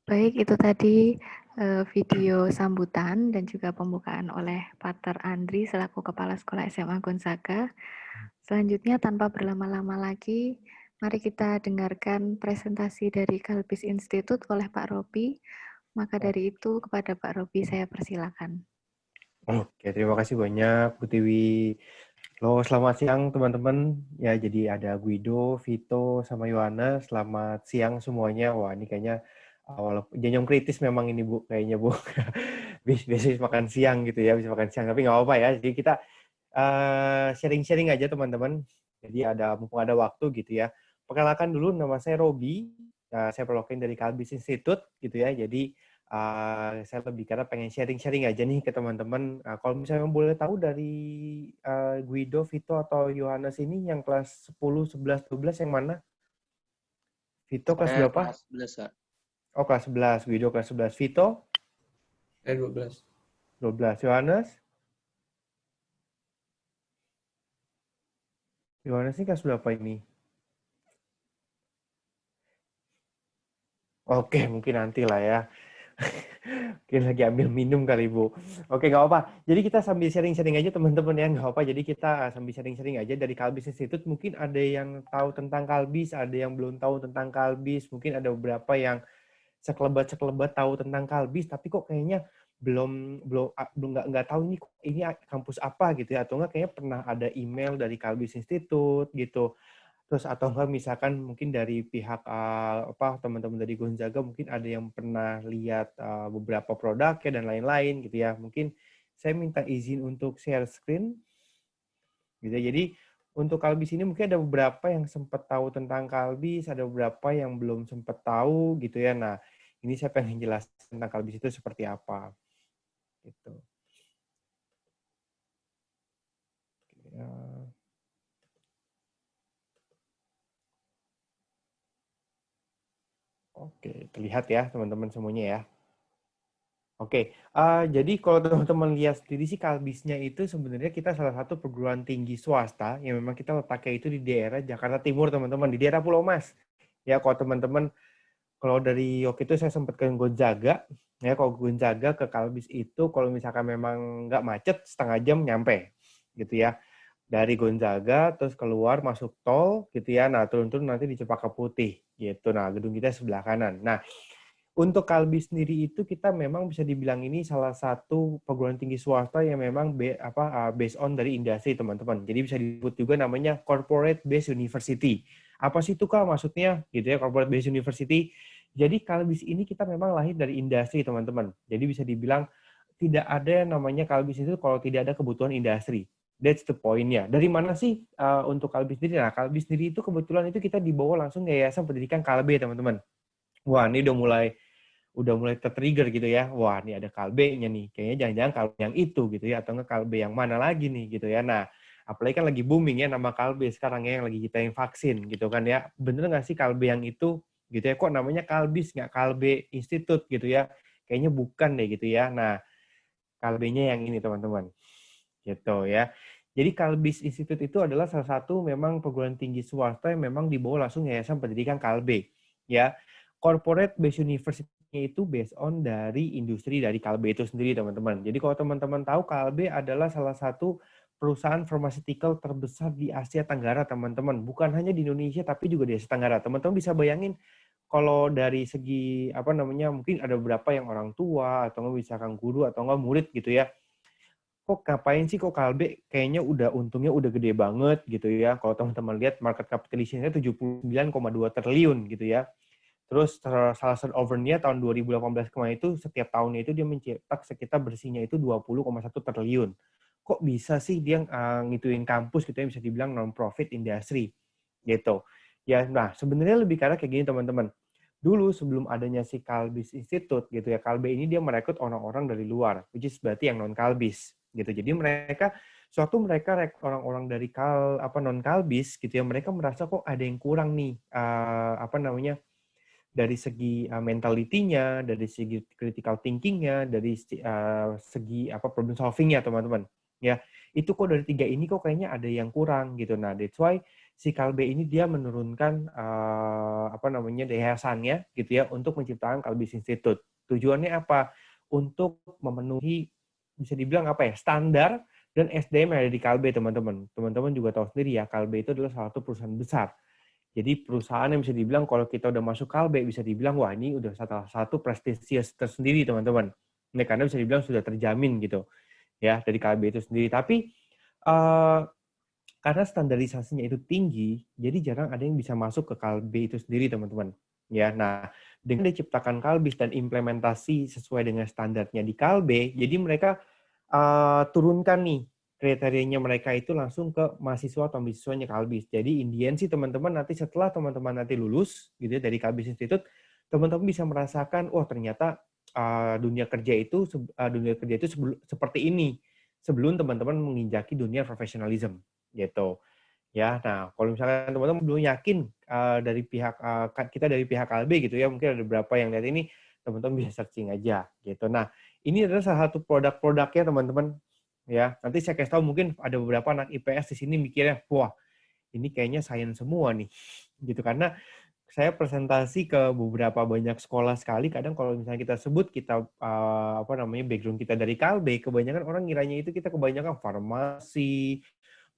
Baik, itu tadi video sambutan dan juga pembukaan oleh Pater Andri selaku Kepala Sekolah SMA Gonzaga. Selanjutnya tanpa berlama-lama lagi, mari kita dengarkan presentasi dari Kalbis Institute oleh Pak Robi. Maka dari itu kepada Pak Robi saya persilakan. Oke, terima kasih banyak Bu Tiwi. Halo, selamat siang teman-teman. Ya, jadi ada Guido, Vito, sama Yohana. Selamat siang semuanya. Wah, ini kayaknya walaupun jenjang kritis memang ini Bu, kayaknya Bu. Biasanya makan siang gitu ya, bisa makan siang. Tapi nggak apa-apa ya. Jadi kita sharing-sharing aja teman-teman. Jadi mumpung ada waktu gitu ya. Perkenalkan dulu, nama saya Robi. Saya perwakilan dari Kalbis Institute gitu ya. Jadi saya lebih karena pengen sharing-sharing aja nih ke teman-teman. Kalau misalnya boleh tahu dari Guido, Vito, atau Yohanes ini yang kelas 10, 11, 12 yang mana? Vito kelas Saya berapa? kelas 11, Kak. Oh, kelas 11. Guido kelas 11. Vito? Saya 12. 12. Yohanes? Yohanes ini kelas berapa ini? Oke, mungkin nanti lah ya. Mungkin lagi ambil minum kali, Bu. Oke, nggak apa-apa. Jadi kita sambil sharing-sharing aja teman-teman ya, nggak apa. Jadi kita sambil sharing-sharing aja dari Kalbis Institute. Mungkin ada yang tahu tentang Kalbis, ada yang belum tahu tentang Kalbis. Mungkin ada beberapa yang sekelebat tahu tentang Kalbis, tapi kok kayaknya belum nggak tahu ini kampus apa gitu ya, atau nggak kayaknya pernah ada email dari Kalbis Institute gitu. Terus atau enggak misalkan mungkin dari pihak teman-teman dari Gonzaga mungkin ada yang pernah lihat beberapa produknya dan lain-lain gitu ya. Mungkin saya minta izin untuk share screen gitu ya. Jadi untuk Kalbis ini mungkin ada beberapa yang sempat tahu tentang Kalbis, ada beberapa yang belum sempat tahu gitu ya. Nah, ini saya pengen jelaskan tentang Kalbis itu seperti apa gitu. Ya. Oke, terlihat ya teman-teman semuanya ya. Oke, jadi kalau teman-teman lihat sendiri sih Kalbisnya itu sebenarnya kita salah satu perguruan tinggi swasta yang memang kita letaknya itu di daerah Jakarta Timur teman-teman, di daerah Pulau Mas. Ya kalau teman-teman, kalau dari waktu itu saya sempat ke Gonzaga, ya kalau Gonzaga ke Kalbis itu kalau misalkan memang nggak macet setengah jam nyampe, gitu ya. Dari Gonzaga terus keluar masuk tol gitu ya, nah turun-turun nanti di Cempaka Putih gitu. Nah gedung kita sebelah kanan. Nah untuk Kalbis sendiri itu kita memang bisa dibilang ini salah satu perguruan tinggi swasta yang memang based on dari industri teman-teman. Jadi bisa disebut juga namanya corporate based university. Apa sih itu Kak maksudnya gitu ya corporate based university? Jadi Kalbis ini kita memang lahir dari industri teman-teman. Jadi bisa dibilang tidak ada yang namanya Kalbis itu kalau tidak ada kebutuhan industri. That's the point-nya. Dari mana sih untuk Kalbis sendiri? Nah, Kalbis sendiri itu kebetulan itu kita dibawa langsung Yayasan Pendidikan Kalbe teman-teman. Wah, ini udah mulai ter-trigger gitu ya. Wah, ini ada Kalbe-nya nih. Kayaknya jangan-jangan Kalbe yang itu gitu ya. Atau nggak Kalbe yang mana lagi nih gitu ya. Nah, apalagi kan lagi booming ya nama Kalbe sekarang ya yang lagi kita yang vaksin gitu kan ya. Bener nggak sih Kalbe yang itu gitu ya. Kok namanya Kalbis nggak Kalbe Institute gitu ya. Kayaknya bukan deh gitu ya. Nah, Kalbe-nya yang ini teman-teman. Gitu ya. Jadi Kalbis Institute itu adalah salah satu memang perguruan tinggi swasta yang memang dibawa langsung Yayasan Pendidikan Kalbe. Ya, corporate based university itu based on dari industri dari Kalbe itu sendiri teman-teman. Jadi kalau teman-teman tahu Kalbe adalah salah satu perusahaan pharmaceutical terbesar di Asia Tenggara teman-teman. Bukan hanya di Indonesia tapi juga di Asia Tenggara. Teman-teman bisa bayangin kalau dari segi mungkin ada beberapa yang orang tua atau nggak misalkan guru atau nggak murid gitu ya. Kok ngapain sih kok Kalbe kayaknya untungnya udah gede banget gitu ya. Kalau teman-teman lihat market capitalization-nya 79,2 triliun gitu ya. Terus salah turnover-nya tahun 2018 kemarin itu setiap tahunnya itu dia mencetak sekitar bersihnya itu 20,1 triliun. Kok bisa sih dia ngituin kampus gitu ya bisa dibilang non-profit industry gitu. Ya, nah sebenarnya lebih karena kayak gini teman-teman. Dulu sebelum adanya si Kalbis Institute gitu ya, Kalbe ini dia merekrut orang-orang dari luar, which is berarti yang non-Kalbis gitu. Jadi mereka orang-orang dari non Kalbis gitu ya, mereka merasa kok ada yang kurang nih dari segi mentality-nya, dari segi critical thinking-nya, dari segi problem solving-nya teman-teman. Ya, itu kok dari tiga ini kok kayaknya ada yang kurang gitu. Nah, that's why si Kalbe ini dia menurunkan yayasannya gitu ya untuk menciptakan Kalbis Institute. Tujuannya apa? Untuk memenuhi bisa dibilang apa ya? Standar dan SDM yang ada di Kalbe, teman-teman. Teman-teman juga tahu sendiri ya, Kalbe itu adalah salah satu perusahaan besar. Jadi perusahaan yang bisa dibilang kalau kita udah masuk Kalbe bisa dibilang wah ini udah salah satu prestisius tersendiri, teman-teman. Ini karena bisa dibilang sudah terjamin gitu ya dari Kalbe itu sendiri. Tapi karena standarisasinya itu tinggi, jadi jarang ada yang bisa masuk ke Kalbe itu sendiri, teman-teman. Ya, nah dengan diciptakan Kalbis dan implementasi sesuai dengan standarnya di Kalbe, jadi mereka turunkan nih kriterianya mereka itu langsung ke mahasiswa atau mahasiswanya Kalbis. Jadi Indian sih teman-teman nanti setelah teman-teman nanti lulus gitu ya, dari Kalbis Institute, teman-teman bisa merasakan, oh ternyata dunia kerja itu seperti ini sebelum teman-teman menginjaki dunia profesionalism gitu. Ya, nah kalau misalkan teman-teman belum yakin dari pihak kita dari pihak Kalbe gitu ya, mungkin ada beberapa yang lihat ini, teman-teman bisa searching aja gitu. Nah, ini adalah salah satu produk-produknya teman-teman ya. Nanti saya kasih tahu mungkin ada beberapa anak IPS di sini mikirnya, wah ini kayaknya sains semua nih gitu, karena saya presentasi ke beberapa banyak sekolah sekali. Kadang kalau misalnya kita sebut kita background kita dari Kalbe, kebanyakan orang ngiranya itu kita kebanyakan farmasi,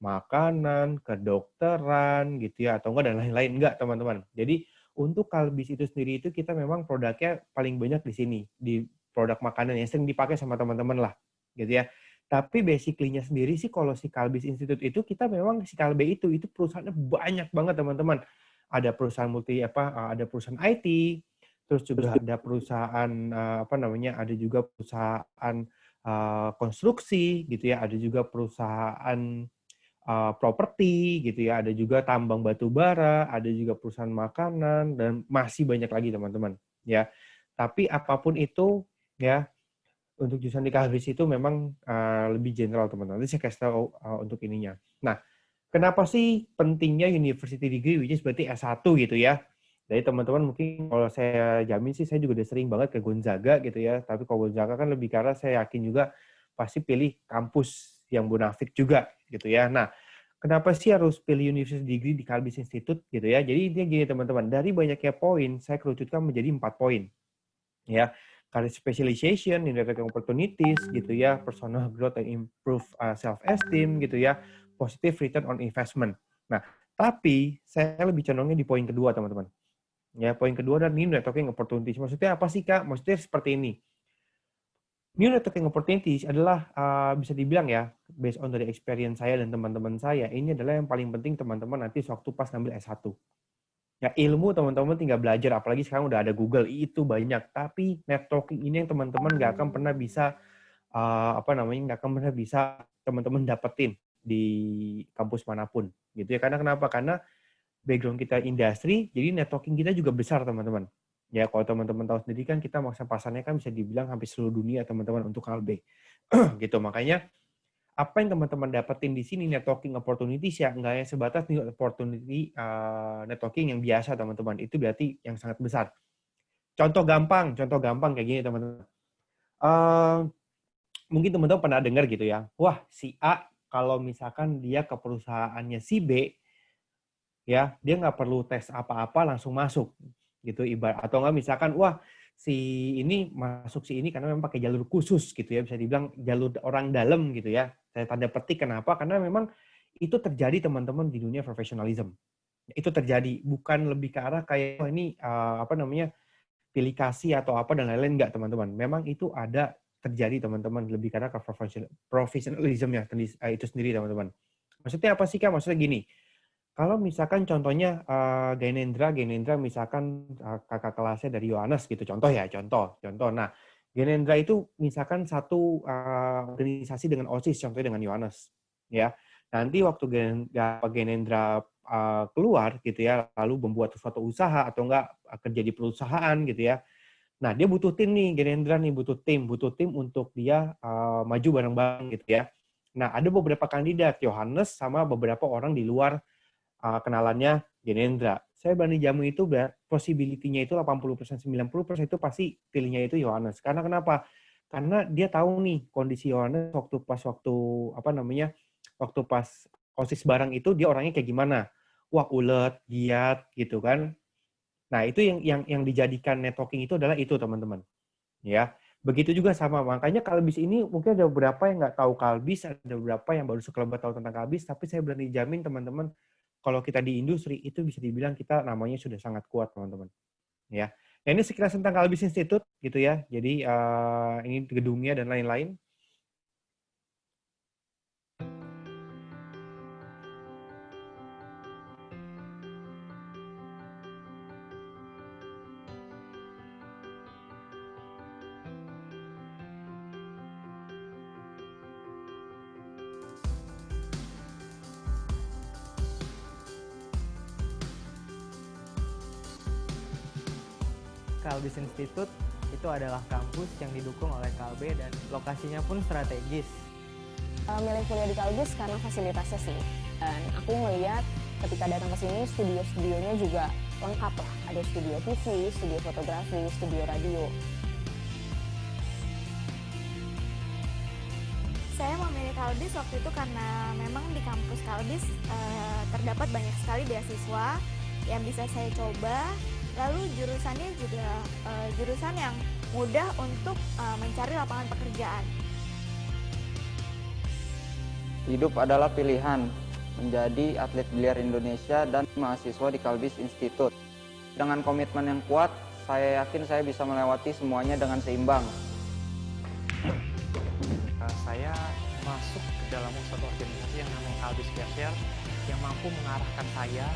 makanan, kedokteran gitu ya, atau enggak dan lain-lain. Enggak, teman-teman. Jadi untuk Kalbis itu sendiri itu kita memang produknya paling banyak di sini, di produk makanan yang sering dipakai sama teman-teman lah, gitu ya. Tapi basically-nya sendiri sih kalau si Kalbis Institute itu kita memang si Kalbe itu perusahaannya banyak banget, teman-teman. Ada perusahaan ada perusahaan IT, terus juga ada perusahaan ada juga perusahaan konstruksi gitu ya, ada juga perusahaan properti gitu ya, ada juga tambang batu bara, ada juga perusahaan makanan, dan masih banyak lagi teman-teman ya. Tapi apapun itu ya, untuk jurusan di Kalbis itu memang lebih general teman-teman. Nanti saya kasih tahu untuk ininya. Nah, kenapa sih pentingnya university degree, which is berarti S1 gitu ya. Jadi teman-teman mungkin kalau saya jamin sih saya juga udah sering banget ke Gonzaga gitu ya. Tapi kalau Gonzaga kan lebih karena saya yakin juga pasti pilih kampus yang bonafit juga gitu ya. Nah, kenapa sih harus pilih university degree di Kalbis Institute gitu ya? Jadi intinya gini teman-teman, dari banyaknya poin saya kerucutkan menjadi 4 poin. Ya, career specialization, networking opportunities gitu ya, personal growth and improve self-esteem gitu ya, positive return on investment. Nah, tapi saya lebih condongnya di poin kedua, teman-teman. Ya, poin kedua dan new networking opportunities. Maksudnya apa sih, Kak? Maksudnya seperti ini. New networking opportunities adalah bisa dibilang ya, based on dari experience saya dan teman-teman saya, ini adalah yang paling penting teman-teman nanti waktu pas ngambil S1. Ya, ilmu teman-teman tinggal belajar, apalagi sekarang udah ada Google, itu banyak. Tapi networking ini yang teman-teman nggak akan pernah bisa nggak akan pernah bisa teman-teman dapetin di kampus manapun, gitu ya. Karena kenapa? Karena background kita industri, jadi networking kita juga besar, teman-teman. Ya, kalau teman-teman tahu sendiri kan kita maksa pasarnya kan bisa dibilang hampir seluruh dunia, teman-teman, untuk Kalbe. Gitu, makanya apa yang teman-teman dapetin di sini networking opportunities ya nggak hanya sebatas opportunity networking yang biasa, teman-teman. Itu berarti yang sangat besar. Contoh gampang kayak gini, teman-teman. Mungkin teman-teman pernah dengar gitu ya, wah si A kalau misalkan dia ke perusahaannya si B, ya dia nggak perlu tes apa-apa langsung masuk gitu, ibarat. Atau nggak misalkan wah si ini masuk si ini karena memang pakai jalur khusus gitu ya, bisa dibilang jalur orang dalam gitu ya. Saya tanda petik, kenapa? Karena memang itu terjadi, teman-teman, di dunia profesionalism. Itu terjadi, bukan lebih ke arah kayak oh, ini pilih kasih atau apa dan lain-lain, enggak, teman-teman. Memang itu ada terjadi, teman-teman, lebih karena ke profesionalism ya itu sendiri, teman-teman. Maksudnya apa sih, Kak? Maksudnya gini, kalau misalkan contohnya Gainendra misalkan kakak kelasnya dari Yohanes gitu, contoh. Nah, Gainendra itu misalkan satu organisasi dengan OSIS, contohnya dengan Yohanes, ya. Nanti waktu Gainendra keluar gitu ya, lalu membuat suatu usaha atau enggak kerja di perusahaan gitu ya. Nah, dia butuh tim nih, Gainendra nih butuh tim untuk dia maju bareng-bareng gitu ya. Nah, ada beberapa kandidat, Yohanes sama beberapa orang di luar kenalannya Gainendra. Saya berani jamin itu possibility-nya itu 80%, 90% itu pasti pilihnya itu Yohanes. Karena kenapa? Karena dia tahu nih kondisi Yohanes waktu pas OSIS bareng itu dia orangnya kayak gimana. wah ulet, giat gitu kan. Nah, itu yang dijadikan networking itu adalah itu, teman-teman. Ya. Begitu juga sama, makanya Kalbis ini mungkin ada beberapa yang nggak tahu Kalbis, ada beberapa yang baru sekelebat tahu tentang Kalbis, tapi saya berani jamin teman-teman, kalau kita di industri itu bisa dibilang kita namanya sudah sangat kuat, teman-teman. Ya. Nah, ini sekilas tentang Kalbis Institute gitu ya. Jadi ini gedungnya dan lain-lain. Kalbis Institute itu adalah kampus yang didukung oleh Kalbe dan lokasinya pun strategis. Milih kuliah di Kalbis karena fasilitasnya sih. Dan aku ngeliat ketika datang ke sini studio-studionya juga lengkap lah. Ada studio TV, studio fotografi, studio radio. Saya memilih Kalbis waktu itu karena memang di kampus Kalbis terdapat banyak sekali beasiswa yang bisa saya coba. Lalu jurusannya juga jurusan yang mudah untuk mencari lapangan pekerjaan. Hidup adalah pilihan, menjadi atlet biliar Indonesia dan mahasiswa di Kalbis Institute. Dengan komitmen yang kuat, saya yakin saya bisa melewati semuanya dengan seimbang. Saya masuk ke dalam suatu organisasi yang namanya Kalbis Fair yang mampu mengarahkan saya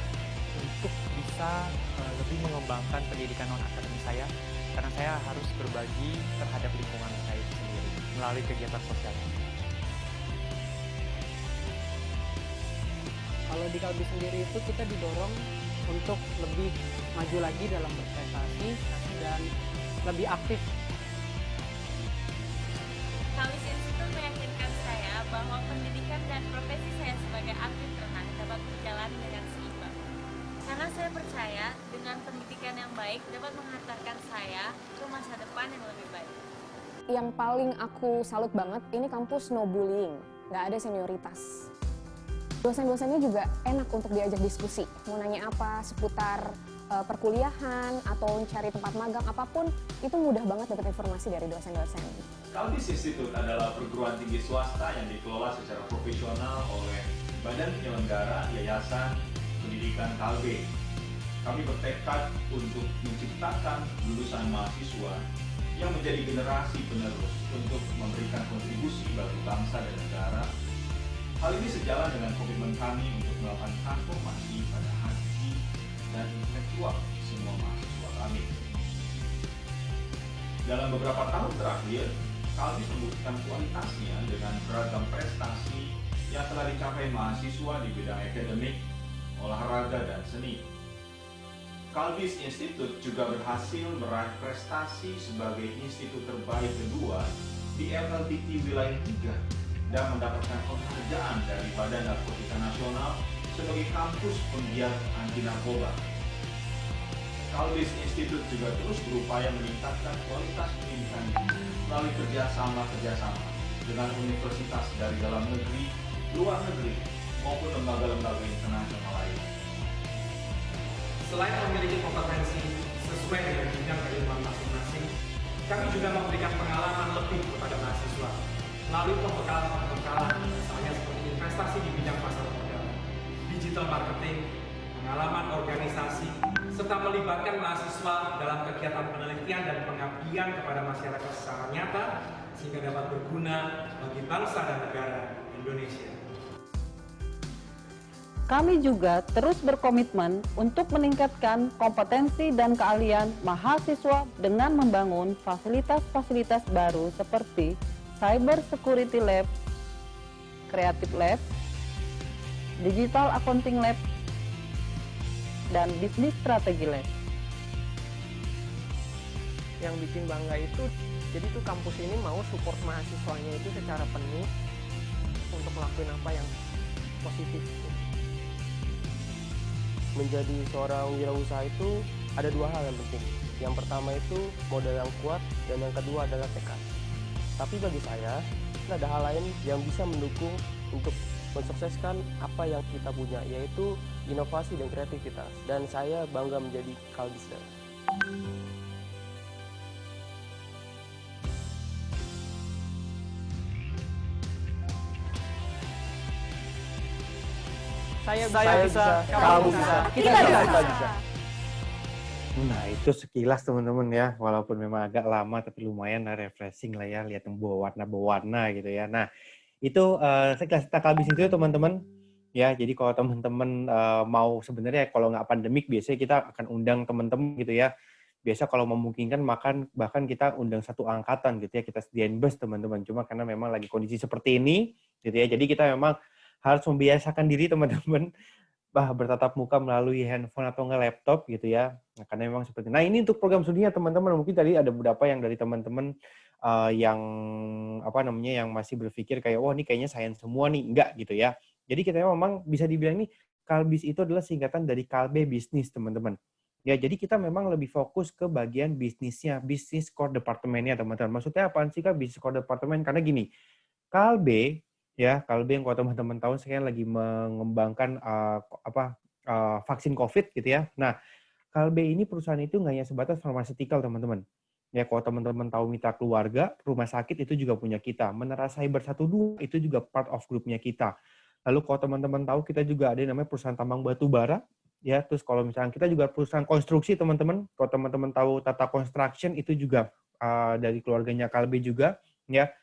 untuk bisa lebih mengembangkan pendidikan non-akademik saya, karena saya harus berbagi terhadap lingkungan saya itu sendiri melalui kegiatan sosial. Kalau di Kalbis sendiri itu kita didorong untuk lebih maju lagi dalam berprestasi dan lebih aktif. Kalbis Institute meyakinkan saya bahwa pendidikan dan profesi saya sebagai atlet renang dapat berjalan dengan seimbang. Karena saya percaya dengan pendidikan yang baik dapat menghantarkan saya ke masa depan yang lebih baik. Yang paling aku salut banget, ini kampus no bullying, nggak ada senioritas. Dosen-dosennya juga enak untuk diajak diskusi, mau nanya apa seputar perkuliahan atau cari tempat magang apapun, itu mudah banget dapat informasi dari dosen-dosen. Kalbis Institute adalah perguruan tinggi swasta yang dikelola secara profesional oleh Badan Penyelenggara Yayasan Pendidikan Kalbe. Kami bertekad untuk menciptakan lulusan mahasiswa yang menjadi generasi penerus untuk memberikan kontribusi bagi bangsa dan negara. Hal ini sejalan dengan komitmen kami untuk melakukan transformasi pada hati dan intelektual semua mahasiswa kami. Dalam beberapa tahun terakhir, Kalbis membuktikan kualitasnya dengan beragam prestasi yang telah dicapai mahasiswa di bidang akademik, olahraga, dan seni. Kalbis Institute juga berhasil meraih prestasi sebagai institut terbaik kedua di MLTT Wilayah 3 dan mendapatkan penghargaan dari Badan Narkotika Nasional sebagai kampus penggiat anti narkoba. Kalbis Institute juga terus berupaya meningkatkan kualitas pendidikan melalui kerjasama dengan universitas dari dalam negeri, luar negeri, maupun lembaga-lembaga internasional lain. Selain memiliki kompetensi sesuai dengan bidang keilmuan masing-masing, kami juga memberikan pengalaman lebih kepada mahasiswa melalui pembekalan misalnya seperti investasi di bidang pasar modal, digital marketing, pengalaman organisasi, serta melibatkan mahasiswa dalam kegiatan penelitian dan pengabdian kepada masyarakat secara nyata sehingga dapat berguna bagi bangsa dan negara Indonesia. Kami juga terus berkomitmen untuk meningkatkan kompetensi dan keahlian mahasiswa dengan membangun fasilitas-fasilitas baru seperti Cyber Security Lab, Creative Lab, Digital Accounting Lab, dan Business Strategy Lab. Yang bikin bangga itu, jadi tuh kampus ini mau support mahasiswanya itu secara penuh untuk melakukan apa yang positif. Menjadi seorang wirausaha itu ada dua hal yang penting. Yang pertama itu modal yang kuat dan yang kedua adalah tekad. Tapi bagi saya, ada hal lain yang bisa mendukung untuk mensukseskan apa yang kita punya, yaitu inovasi dan kreativitas. Dan saya bangga menjadi Kalbisnya. Saya bisa, kamu bisa, kita bisa. Nah, itu sekilas teman-teman ya, walaupun memang agak lama tapi lumayan lah, refreshing lah ya, lihat yang berwarna-berwarna gitu ya. Nah, itu sekilas tentang Kalbis itu teman-teman. Ya, jadi kalau teman-teman mau sebenarnya kalau nggak pandemik biasanya kita akan undang teman-teman gitu ya. Biasa kalau memungkinkan bahkan kita undang satu angkatan gitu ya, kita sediain bus teman-teman. Cuma karena memang lagi kondisi seperti ini gitu ya. Jadi kita memang harus membiasakan diri teman-teman bertatap muka melalui handphone atau nggak laptop gitu ya. Nah, karena memang seperti. Nah, ini untuk program studinya teman-teman. Mungkin tadi ada beberapa yang dari teman-teman yang yang masih berpikir kayak wah ini kayaknya sains semua nih, enggak gitu ya. Jadi kita memang bisa dibilang nih Kalbis itu adalah singkatan dari Kalbe Bisnis teman-teman. Ya, jadi kita memang lebih fokus ke bagian bisnisnya, bisnis core departemennya teman-teman. Maksudnya apaan sih Kak bisnis core departemen? Karena gini, Kalbe yang kalau teman-teman tahu sekarang lagi mengembangkan vaksin COVID gitu ya. Nah, Kalbe ini perusahaan itu nggak hanya sebatas pharmaceutical teman-teman. Ya, kalau teman-teman tahu mitra keluarga, rumah sakit itu juga punya kita. Menara Cyber 12 itu juga part of grupnya kita. Lalu kalau teman-teman tahu kita juga ada yang namanya perusahaan tambang batu bara. Ya, terus kalau misalnya kita juga perusahaan konstruksi teman-teman. Kalau teman-teman tahu Tata Construction itu juga dari keluarganya Kalbe juga. Ya,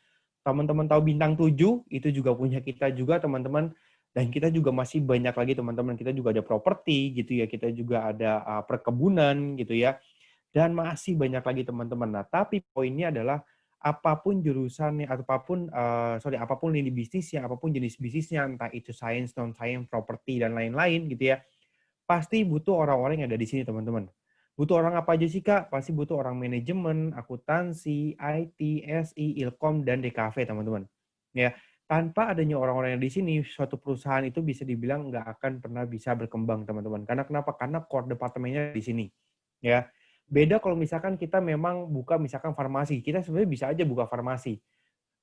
teman-teman tahu Bintang 7 itu juga punya kita juga teman-teman. Dan kita juga masih banyak lagi teman-teman. Kita juga ada properti gitu ya. Kita juga ada perkebunan gitu ya. Dan masih banyak lagi teman-teman. Nah, tapi poinnya adalah apapun jurusannya, apapun lini bisnisnya, apapun jenis bisnisnya, entah itu science, non-science, properti, dan lain-lain gitu ya, pasti butuh orang-orang yang ada di sini teman-teman. Butuh orang apa aja sih Kak? Pasti butuh orang manajemen, akuntansi, IT, SI, Ilkom, dan DKV teman-teman. Ya, tanpa adanya orang-orang yang di sini, suatu perusahaan itu bisa dibilang nggak akan pernah bisa berkembang teman-teman. Karena kenapa? Karena core departemennya di sini. Ya, beda kalau misalkan kita memang buka misalkan farmasi, kita sebenarnya bisa aja buka farmasi,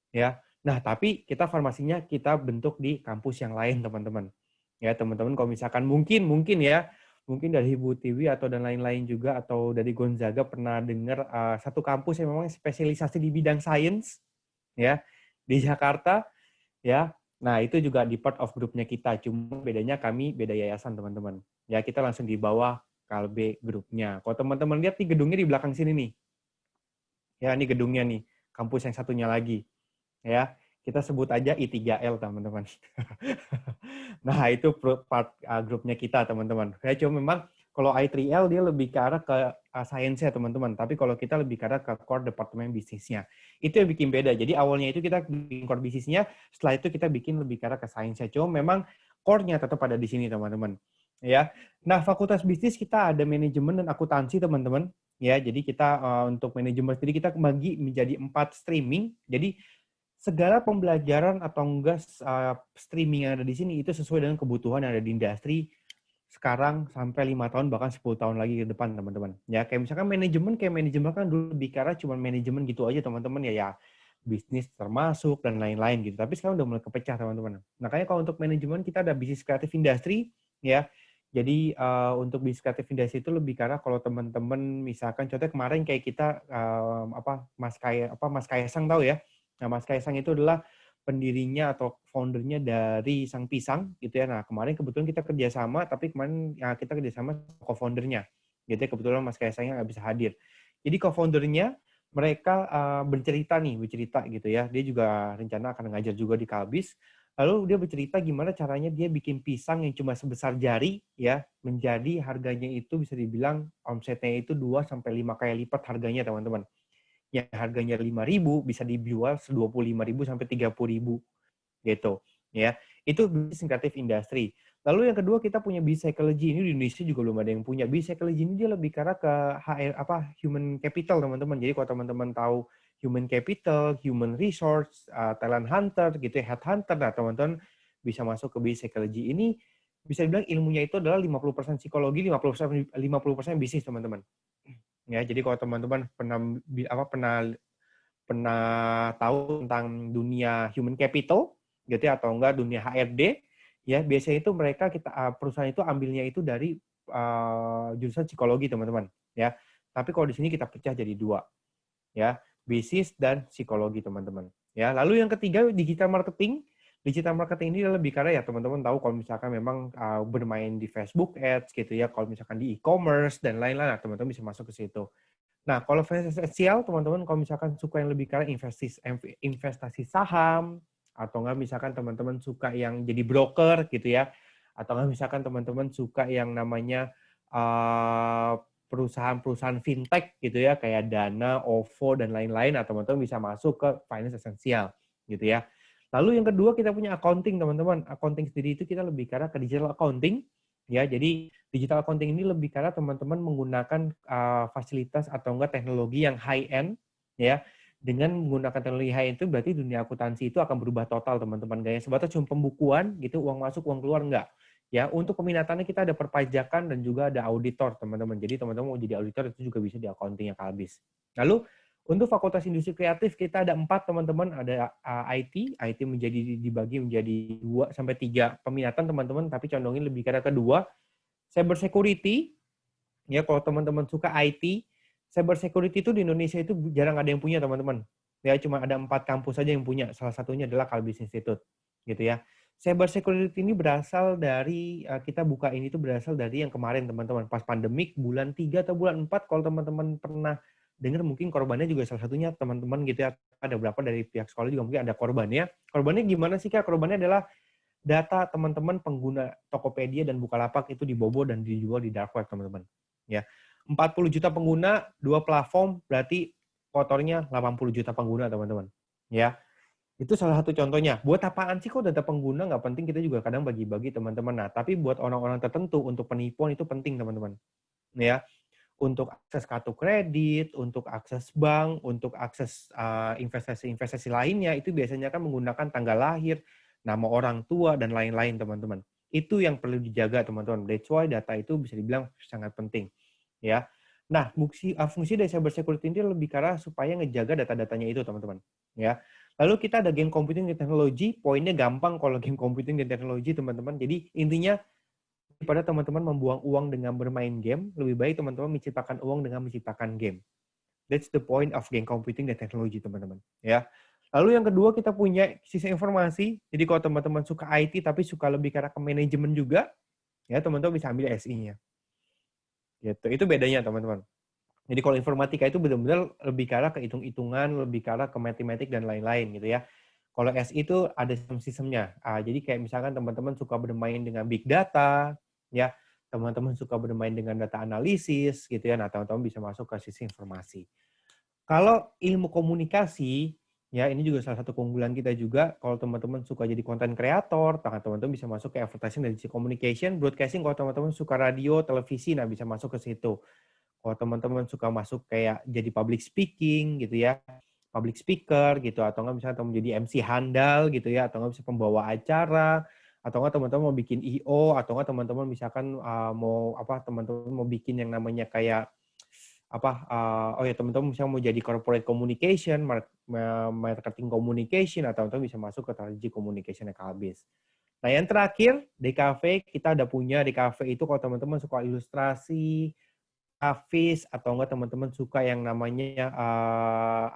ya. Nah, tapi kita farmasinya kita bentuk di kampus yang lain, teman-teman. Ya, teman-teman kalau misalkan mungkin dari Ibu Tiwi atau dan lain-lain juga atau dari Gonzaga pernah dengar satu kampus yang memang spesialisasi di bidang sains, ya, di Jakarta, ya. Nah, itu juga di part of grupnya kita. Cuma bedanya kami beda yayasan, teman-teman. Ya, kita langsung di bawah Kalbe grupnya. Kalau teman-teman lihat nih gedungnya di belakang sini nih. Ya, ini gedungnya nih. Kampus yang satunya lagi. Ya, kita sebut aja I3L, teman-teman. Nah, itu part grupnya kita, teman-teman. Ya, cuma memang kalau I3L dia lebih ke arah ke science-nya, teman-teman. Tapi kalau kita lebih ke arah ke core departemen bisnisnya. Itu yang bikin beda. Jadi awalnya itu kita bikin core bisnisnya, setelah itu kita bikin lebih ke arah ke science-nya. Cuma memang core-nya tetap ada di sini, teman-teman. Ya, nah fakultas bisnis kita ada manajemen dan akuntansi teman-teman. Ya, jadi kita untuk manajemen sendiri kita bagi menjadi 4 streaming. Jadi segala pembelajaran atau enggak streaming yang ada di sini itu sesuai dengan kebutuhan yang ada di industri sekarang sampai 5 tahun bahkan 10 tahun lagi ke depan teman-teman. Ya, kayak misalkan manajemen kan dulu bicara cuma manajemen gitu aja teman-teman ya bisnis termasuk dan lain-lain gitu. Tapi sekarang udah mulai kepecah teman-teman. Makanya kalau untuk manajemen kita ada bisnis kreatif industri ya. Jadi untuk bisnis kreatif industri itu lebih karena kalau teman-teman misalkan contohnya kemarin kayak kita Mas Kaisang tahu ya. Nah, Mas Kaisang itu adalah pendirinya atau foundernya dari Sang Pisang gitu ya. Nah, kemarin kebetulan kita kerjasama, tapi kemarin kita kerjasama co-foundernya. Gitu ya, kebetulan Mas Kaisangnya nggak bisa hadir. Jadi co-foundernya mereka bercerita gitu ya. Dia juga rencana akan ngajar juga di Kalbis. Lalu dia bercerita gimana caranya dia bikin pisang yang cuma sebesar jari ya menjadi harganya itu bisa dibilang omsetnya itu 2-5 kali lipat harganya teman-teman. Yang harganya 5.000 bisa dijual 25.000 sampai 30.000 gitu ya. Itu bisnis kreatif industri. Lalu yang kedua kita punya B-Psychology. Ini di Indonesia juga belum ada yang punya. B-Psychology ini dia lebih karena ke human capital teman-teman. Jadi kalau teman-teman tahu human capital, human resource, talent hunter, gitu ya, headhunter. Nah, teman-teman bisa masuk ke B-Psychology. Ini bisa dibilang ilmunya itu adalah 50% psikologi, 50% bisnis, teman-teman. Ya, jadi kalau teman-teman pernah pernah tahu tentang dunia human capital gitu ya, atau enggak dunia HRD ya, biasanya itu mereka perusahaan itu ambilnya itu dari jurusan psikologi teman-teman ya. Tapi kalau di sini kita pecah jadi dua ya, bisnis dan psikologi teman-teman ya. Lalu yang ketiga digital marketing. Digital marketing ini lebih karena ya teman-teman tahu kalau misalkan memang bermain di Facebook Ads gitu ya, kalau misalkan di e-commerce dan lain-lain, nah, teman-teman bisa masuk ke situ. Nah, kalau finansial, teman-teman kalau misalkan suka yang lebih karena investasi saham, atau nggak misalkan teman-teman suka yang jadi broker gitu ya, atau nggak misalkan teman-teman suka yang namanya perusahaan-perusahaan fintech gitu ya, kayak Dana, OVO, dan lain-lain, atau teman-teman bisa masuk ke finance esensial gitu ya. Lalu yang kedua kita punya accounting teman-teman. Accounting sendiri itu kita lebih karena ke digital accounting. Ya, jadi digital accounting ini lebih karena teman-teman menggunakan fasilitas atau enggak teknologi yang high end ya. Dengan menggunakan teknologi high end itu berarti dunia akuntansi itu akan berubah total teman-teman. Gak sebatas cuma pembukuan gitu, uang masuk uang keluar enggak. Ya, untuk peminatannya kita ada perpajakan dan juga ada auditor teman-teman. Jadi teman-teman mau jadi auditor itu juga bisa di accounting yang Kalbis. Lalu untuk Fakultas Industri Kreatif kita ada 4 teman-teman, ada IT dibagi menjadi 2 sampai 3 peminatan teman-teman, tapi condongin lebih ke kedua. Cyber security, ya kalau teman-teman suka IT, cyber security itu di Indonesia itu jarang ada yang punya teman-teman. Ya cuma ada 4 kampus saja yang punya, salah satunya adalah Kalbis Institute, gitu ya. Cyber security ini berasal dari, kita buka ini itu berasal dari yang kemarin teman-teman, pas pandemik bulan 3 atau bulan 4, kalau teman-teman pernah dengar mungkin korbannya juga salah satunya teman-teman gitu ya, ada beberapa dari pihak sekolah juga mungkin ada korbannya. Korbannya gimana sih Kak? Korbannya adalah data teman-teman pengguna Tokopedia dan Bukalapak itu dibobol dan dijual di dark web teman-teman. Ya, 40 juta pengguna, 2 platform berarti kotornya 80 juta pengguna teman-teman. Ya, itu salah satu contohnya. Buat apaan sih kok data pengguna nggak penting, kita juga kadang bagi-bagi teman-teman. Nah, tapi buat orang-orang tertentu untuk penipuan itu penting teman-teman. Ya. Untuk akses kartu kredit, untuk akses bank, untuk akses investasi-investasi lainnya, itu biasanya kan menggunakan tanggal lahir, nama orang tua, dan lain-lain, teman-teman. Itu yang perlu dijaga, teman-teman. That's why data itu bisa dibilang sangat penting. Ya. Nah, fungsi dari cyber security ini lebih karena supaya ngejaga data-datanya itu, teman-teman. Ya. Lalu kita ada game computing dan teknologi. Poinnya gampang kalau game computing dan teknologi, teman-teman. Jadi, intinya, daripada teman-teman membuang uang dengan bermain game, lebih baik teman-teman menciptakan uang dengan menciptakan game. That's the point of game computing dan teknologi, teman-teman. Ya. Lalu yang kedua kita punya sistem informasi. Jadi kalau teman-teman suka IT tapi suka lebih ke manajemen juga, ya teman-teman bisa ambil SI-nya. Gitu. Itu bedanya, teman-teman. Jadi kalau informatika itu benar-benar lebih ke arah ke hitung-hitungan, lebih ke arah ke matematik dan lain-lain gitu ya. Kalau SI itu ada sistem-sistemnya. Jadi kayak misalkan teman-teman suka bermain dengan big data, ya teman-teman suka bermain dengan data analisis gitu ya, nah teman-teman bisa masuk ke sisi informasi. Kalau ilmu komunikasi ya, ini juga salah satu keunggulan kita juga. Kalau teman-teman suka jadi content creator, teman-teman bisa masuk ke advertising dari sisi communication, broadcasting. Kalau teman-teman suka radio, televisi, nah bisa masuk ke situ. Kalau teman-teman suka masuk kayak jadi public speaking gitu ya, public speaker gitu, atau nggak misalnya teman jadi MC handal gitu ya, atau nggak bisa pembawa acara, atau nggak teman-teman mau bikin IO, atau nggak teman-teman misalkan teman-teman mau bikin yang namanya kayak teman-teman misalnya mau jadi corporate communication, marketing communication, atau teman-teman bisa masuk ke strategi communication yang Kalbis. Nah yang terakhir DKV, kita ada punya DKV itu kalau teman-teman suka ilustrasi, grafis, atau enggak teman-teman suka yang namanya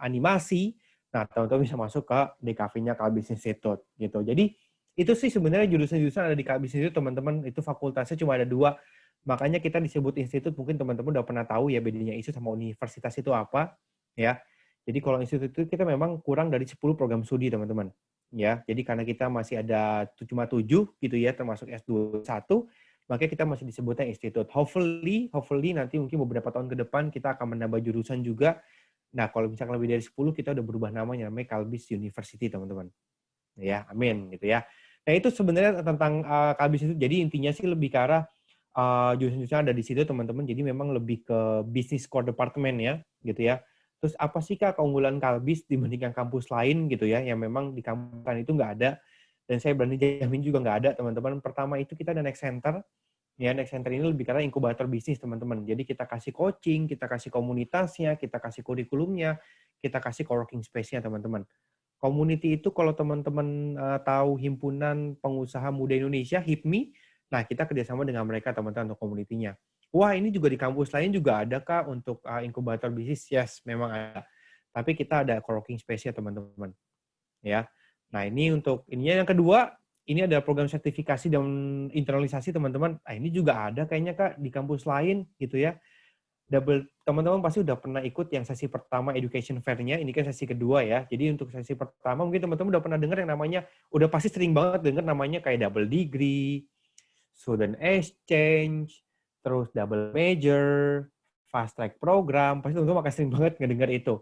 animasi, nah teman-teman bisa masuk ke DKV-nya Kalbis Institute gitu. Jadi itu sih sebenarnya jurusan-jurusan ada di Kalbis Institute, teman-teman. Itu fakultasnya cuma ada 2. Makanya kita disebut institut, mungkin teman-teman udah pernah tahu ya bedanya institut sama universitas itu apa, ya. Jadi kalau institut itu kita memang kurang dari 10 program studi, teman-teman. Ya, jadi karena kita masih ada cuma 7 gitu ya, termasuk S2 1, makanya kita masih disebutnya institut. Hopefully nanti mungkin beberapa tahun ke depan kita akan menambah jurusan juga. Nah, kalau misalkan lebih dari 10, kita udah berubah namanya Kalbis University, teman-teman. Ya, amin gitu ya. Nah, itu sebenarnya tentang Kalbis itu. Jadi intinya sih lebih ke arah jurusan-jurusan ada di situ, teman-teman. Jadi memang lebih ke business core department ya, gitu ya. Terus apa sih Kak keunggulan Kalbis dibandingkan kampus lain gitu ya, yang memang di kampus itu nggak ada. Dan saya berani jamin juga nggak ada, teman-teman. Pertama itu kita ada Next Center. Ya, Next Center ini lebih karena inkubator bisnis, teman-teman. Jadi kita kasih coaching, kita kasih komunitasnya, kita kasih kurikulumnya, kita kasih co-working space-nya, teman-teman. Community itu kalau teman-teman tahu Himpunan Pengusaha Muda Indonesia, HIPMI, nah kita kerjasama dengan mereka, teman-teman, untuk community-nya. Wah, ini juga di kampus lain juga ada, Kak, untuk inkubator bisnis? Yes, memang ada. Tapi kita ada co-working space-nya, teman-teman. Ya. Nah, ini untuk ininya. Yang kedua, ini ada program sertifikasi dan internalisasi, teman-teman. Nah, ini juga ada kayaknya, Kak, di kampus lain gitu ya. Teman-teman pasti udah pernah ikut yang sesi pertama education fair-nya, ini kan sesi kedua ya. Jadi untuk sesi pertama mungkin teman-teman udah pernah dengar yang namanya, udah pasti sering banget dengar namanya kayak double degree, student exchange, terus double major, fast track program, pasti teman-teman akan sering banget ngedengar itu.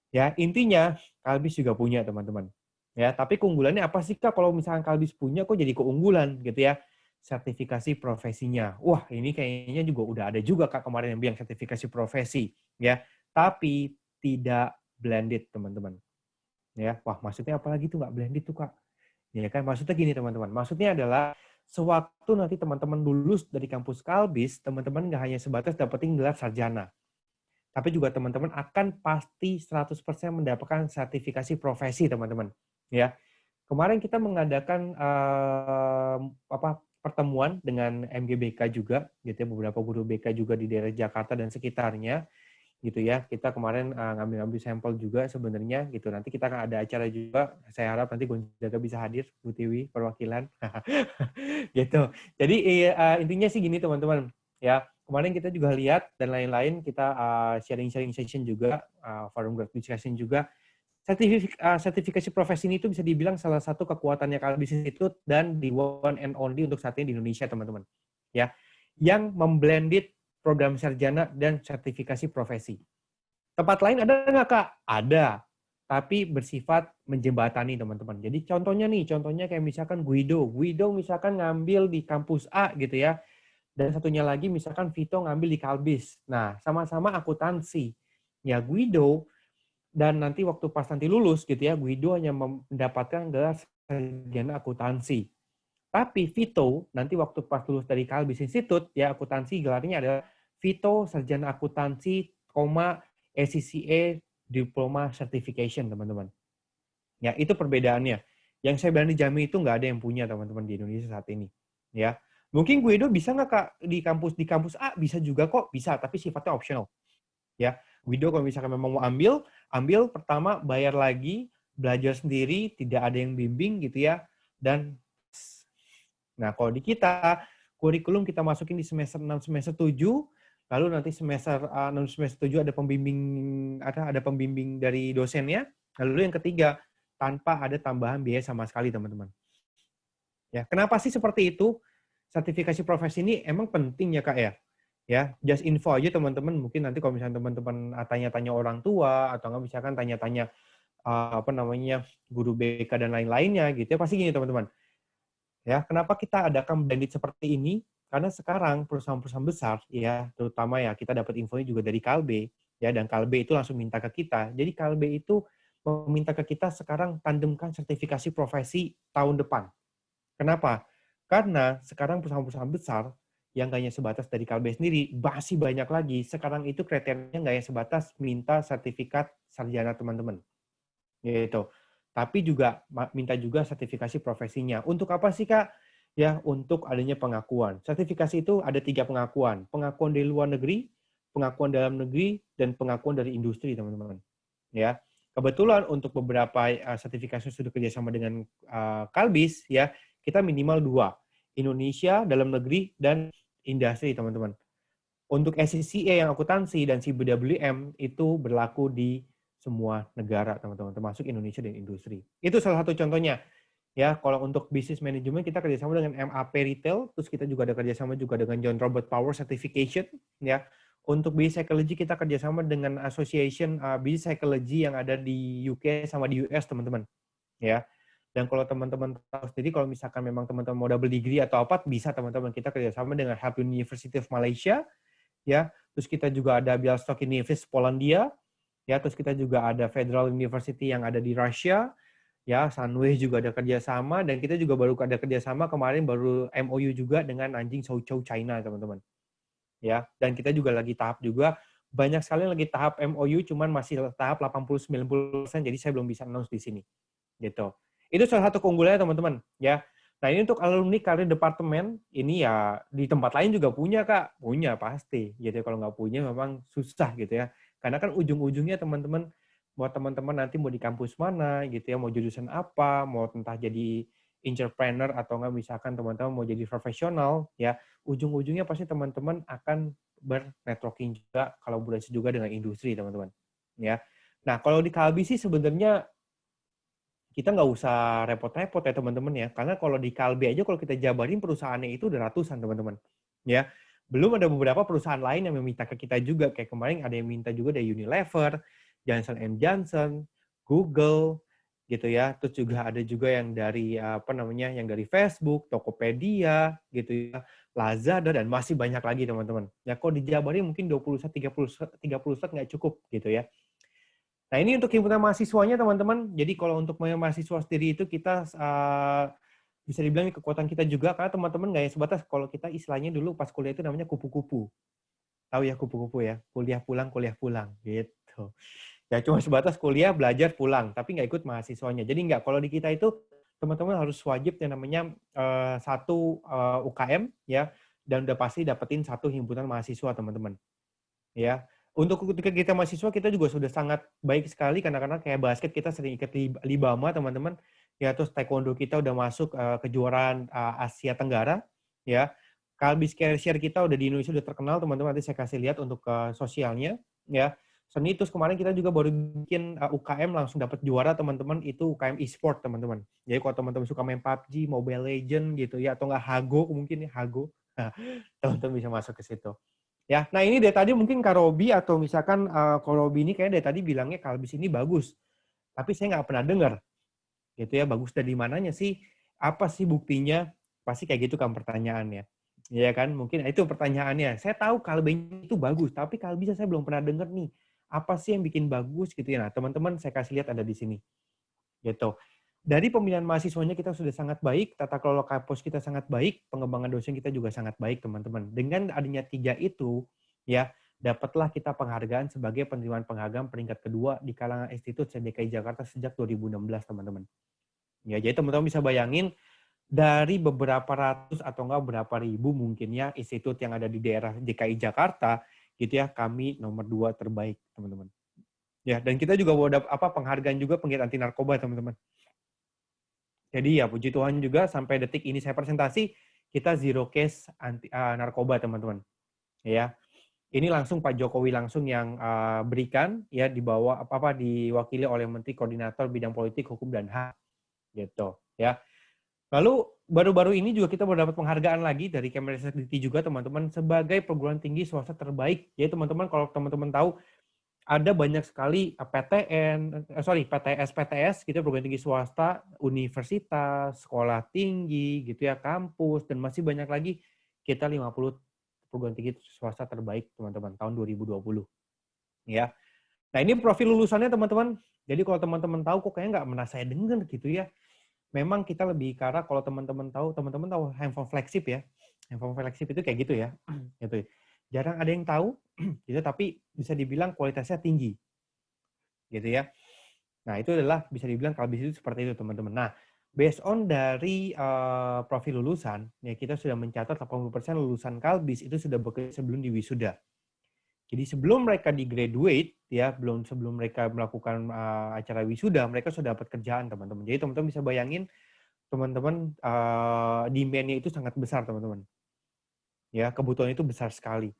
Ya, intinya Kalbis juga punya, teman-teman. Ya, tapi keunggulannya apa sih, Kak? Kalau misalkan Kalbis punya, kok jadi keunggulan gitu ya? Sertifikasi profesinya. Wah, ini kayaknya juga udah ada juga, Kak, kemarin yang bilang sertifikasi profesi, ya. Tapi tidak blended, teman-teman. Ya, wah, maksudnya apalagi tuh nggak blended tuh, Kak? Ya kan, maksudnya gini, teman-teman. Maksudnya adalah sewaktu nanti teman-teman lulus dari kampus Kalbis, teman-teman nggak hanya sebatas dapetin gelar sarjana, tapi juga teman-teman akan pasti 100% mendapatkan sertifikasi profesi, teman-teman. Ya, kemarin kita mengadakan pertemuan dengan MGBK juga, gitu ya, beberapa guru BK juga di daerah Jakarta dan sekitarnya, gitu ya. Kita kemarin ngambil sampel juga sebenarnya, gitu. Nanti kita akan ada acara juga. Saya harap nanti Gonzaga bisa hadir, Bu Tiwi, perwakilan, gitu. Jadi intinya sih gini, teman-teman. Ya, kemarin kita juga lihat dan lain-lain, kita sharing-sharing session juga, forum group discussion juga. Sertifikasi profesi ini itu bisa dibilang salah satu kekuatannya Kalbis Institute dan the one and only untuk saat ini di Indonesia, teman-teman. Ya, yang memblended program sarjana dan sertifikasi profesi. Tempat lain ada nggak, Kak? Ada, tapi bersifat menjembatani, teman-teman. Jadi contohnya kayak misalkan Guido misalkan ngambil di kampus A gitu ya, dan satunya lagi misalkan Vito ngambil di Kalbis. Nah, sama-sama akuntansi. Ya, Guido dan nanti waktu pas nanti lulus gitu ya, Guido hanya mendapatkan gelar sarjana akuntansi. Tapi Vito nanti waktu pas lulus dari Kalbis Institute ya, akuntansi gelarnya adalah Vito Sarjana Akuntansi, ACCA Diploma Certification, teman-teman. Ya, itu perbedaannya. Yang saya berani jamin itu nggak ada yang punya, teman-teman, di Indonesia saat ini. Ya, mungkin Guido bisa nggak, Kak, di kampus A? Bisa juga kok, bisa, tapi sifatnya optional. Ya, Guido kalau misalkan memang mau ambil pertama bayar lagi, belajar sendiri, tidak ada yang bimbing gitu ya. Dan nah, kalau di kita kurikulum kita masukin di semester 6, semester 7, lalu nanti semester 6, semester 7 ada pembimbing dari dosennya. Lalu yang ketiga, tanpa ada tambahan biaya sama sekali, teman-teman. Ya, kenapa sih seperti itu? Sertifikasi profesi ini emang penting ya, Kak ya? Ya, just info aja, teman-teman. Mungkin nanti kalau misalnya teman-teman tanya-tanya orang tua atau nggak misalkan tanya-tanya guru BK dan lain-lainnya gitu ya, pasti gini, teman-teman. Ya, kenapa kita adakan blended seperti ini? Karena sekarang perusahaan-perusahaan besar ya, terutama ya kita dapat infonya juga dari Kalbe ya, dan Kalbe itu langsung minta ke kita. Jadi Kalbe itu meminta ke kita sekarang tandemkan sertifikasi profesi tahun depan. Kenapa? Karena sekarang perusahaan-perusahaan besar yang nggak hanya sebatas dari Kalbe sendiri, masih banyak lagi. Sekarang itu kriterianya nggak hanya sebatas minta sertifikat sarjana, teman-teman. Gitu. Tapi juga minta juga sertifikasi profesinya. Untuk apa sih, Kak? Ya, untuk adanya pengakuan. Sertifikasi itu ada 3 pengakuan. Pengakuan dari luar negeri, pengakuan dalam negeri, dan pengakuan dari industri, teman-teman. Ya. Kebetulan untuk beberapa sertifikasi sudah kerjasama dengan Kalbis, ya, kita minimal 2. Indonesia, dalam negeri, dan industri, teman-teman. Untuk SCCA yang akuntansi dan CBWM itu berlaku di semua negara, teman-teman, termasuk Indonesia dan industri. Itu salah satu contohnya. Ya, kalau untuk bisnis manajemen kita kerjasama dengan MAP Retail, terus kita juga ada kerjasama juga dengan John Robert Power Certification. Ya, untuk business psychology kita kerjasama dengan Association Business Psychology yang ada di UK sama di US, teman-teman. Ya. Dan kalau teman-teman tahu sendiri, kalau misalkan memang teman-teman mau double degree atau apa, bisa, teman-teman, kita kerjasama dengan Help University of Malaysia, ya. Terus kita juga ada Białystok University Polandia, ya. Terus kita juga ada Federal University yang ada di Rusia, Ya, Sunway juga ada kerjasama, dan kita juga baru ada kerjasama kemarin, baru MOU juga dengan anjing Suzhou China, teman-teman. Ya, dan kita juga lagi tahap juga, banyak sekali lagi tahap MOU, cuman masih tahap 80-90%, jadi saya belum bisa announce di sini. Gitu. Itu salah satu keunggulannya, teman-teman. Ya. Nah, ini untuk alumni karir departemen, ini ya di tempat lain juga punya, Kak. Punya, pasti. Gitu. Kalau nggak punya memang susah gitu ya. Karena kan ujung-ujungnya teman-teman, mau teman-teman nanti mau di kampus mana gitu ya, mau jurusan apa, mau entah jadi entrepreneur atau nggak misalkan teman-teman mau jadi profesional, ya ujung-ujungnya pasti teman-teman akan bernetworking juga, kolaborasi juga dengan industri, teman-teman. Ya. Nah, kalau di Kalbi sih sebenarnya kita nggak usah repot-repot ya teman-teman ya, karena kalau di Kalbi aja kalau kita jabarin perusahaannya itu udah ratusan, teman-teman. Ya, belum ada beberapa perusahaan lain yang meminta ke kita juga, kayak kemarin ada yang minta juga dari Unilever, Johnson & Johnson, Google, gitu ya. Terus juga ada juga yang dari yang dari Facebook, Tokopedia, gitu ya, Lazada, dan masih banyak lagi, teman-teman. Ya, kalau dijabarin mungkin 20 set, 30 set nggak cukup gitu ya. Nah, ini untuk himpunan mahasiswanya, teman-teman. Jadi kalau untuk mahasiswa sendiri itu kita bisa dibilang kekuatan kita juga, karena teman-teman nggak ya sebatas, kalau kita istilahnya dulu pas kuliah itu namanya kupu-kupu. Tahu ya kupu-kupu ya? Kuliah pulang, gitu. Ya cuma sebatas kuliah, belajar, pulang, tapi nggak ikut mahasiswanya. Jadi nggak, kalau di kita itu teman-teman harus wajib yang namanya satu UKM ya, dan udah pasti dapetin satu himpunan mahasiswa, teman-teman. Ya. Untuk ketika kita mahasiswa, kita juga sudah sangat baik sekali, karena kayak basket kita sering ikut Libama, teman-teman. Ya, terus taekwondo kita udah masuk kejuaraan Asia Tenggara, ya. Kalbis Share kita udah di Indonesia udah terkenal, teman-teman. Nanti saya kasih lihat untuk sosialnya, ya. Seni, terus kemarin kita juga baru bikin UKM langsung dapat juara, teman-teman. Itu UKM e-sport, teman-teman. Jadi kalau teman-teman suka main PUBG, Mobile Legend gitu ya, atau nggak Hago mungkin ya, Hago. Nah, teman-teman bisa masuk ke situ. Ya, nah ini dari tadi mungkin Kak Robi atau misalkan Kak Robi ini kayaknya dari tadi bilangnya Kalbis ini bagus. Tapi saya nggak pernah dengar. Gitu ya, bagus dari mananya sih? Apa sih buktinya? Pasti kayak gitu kan pertanyaannya. Ya kan, mungkin itu pertanyaannya. Saya tahu Kalbis itu bagus, tapi Kalbis saya belum pernah dengar nih. Apa sih yang bikin bagus gitu ya? Nah, teman-teman saya kasih lihat ada di sini. Gitu. Dari pemilihan mahasiswanya kita sudah sangat baik, tata kelola kampus kita sangat baik, pengembangan dosen kita juga sangat baik, teman-teman. Dengan adanya 3 itu, ya, dapatlah kita penghargaan sebagai penerimaan penghargaan peringkat kedua di kalangan institut DKI Jakarta sejak 2016, teman-teman. Ya, jadi teman-teman bisa bayangin dari beberapa ratus atau enggak berapa ribu mungkin ya institut yang ada di daerah DKI Jakarta, gitu ya, kami nomor 2 terbaik, teman-teman. Ya, dan kita juga ada penghargaan juga penggiat anti narkoba, teman-teman. Jadi ya puji Tuhan juga sampai detik ini saya presentasi, kita zero case anti narkoba, teman-teman. Ya. Ini langsung Pak Jokowi langsung yang berikan ya, dibawa diwakili oleh Menteri Koordinator Bidang Politik, Hukum dan HAM. Gitu, ya. Lalu baru-baru ini juga kita mendapat penghargaan lagi dari Kemenristek juga, teman-teman, sebagai perguruan tinggi swasta terbaik. Jadi teman-teman, kalau teman-teman tahu ada banyak sekali PTS gitu, perguruan tinggi swasta, universitas, sekolah tinggi gitu ya, kampus, dan masih banyak lagi. Kita 50 perguruan tinggi swasta terbaik, teman-teman, tahun 2020. Ya. Nah, ini profil lulusannya, teman-teman. Jadi kalau teman-teman tahu, kok kayaknya nggak pernah saya dengar gitu ya. Memang kita lebih ke arah, kalau teman-teman tahu handphone flagship ya. Handphone flagship itu kayak gitu ya. Gitu. Jarang ada yang tahu, gitu, tapi bisa dibilang kualitasnya tinggi. Gitu ya. Nah, itu adalah bisa dibilang Kalbis itu seperti itu, teman-teman. Nah, based on dari profil lulusan, ya kita sudah mencatat 80% lulusan Kalbis itu sudah bekerja sebelum di wisuda. Jadi sebelum mereka di graduate, ya, sebelum mereka melakukan acara wisuda, mereka sudah dapat kerjaan, teman-teman. Jadi teman-teman bisa bayangin, teman-teman, demand-nya itu sangat besar, teman-teman. Ya, kebutuhan itu besar sekali.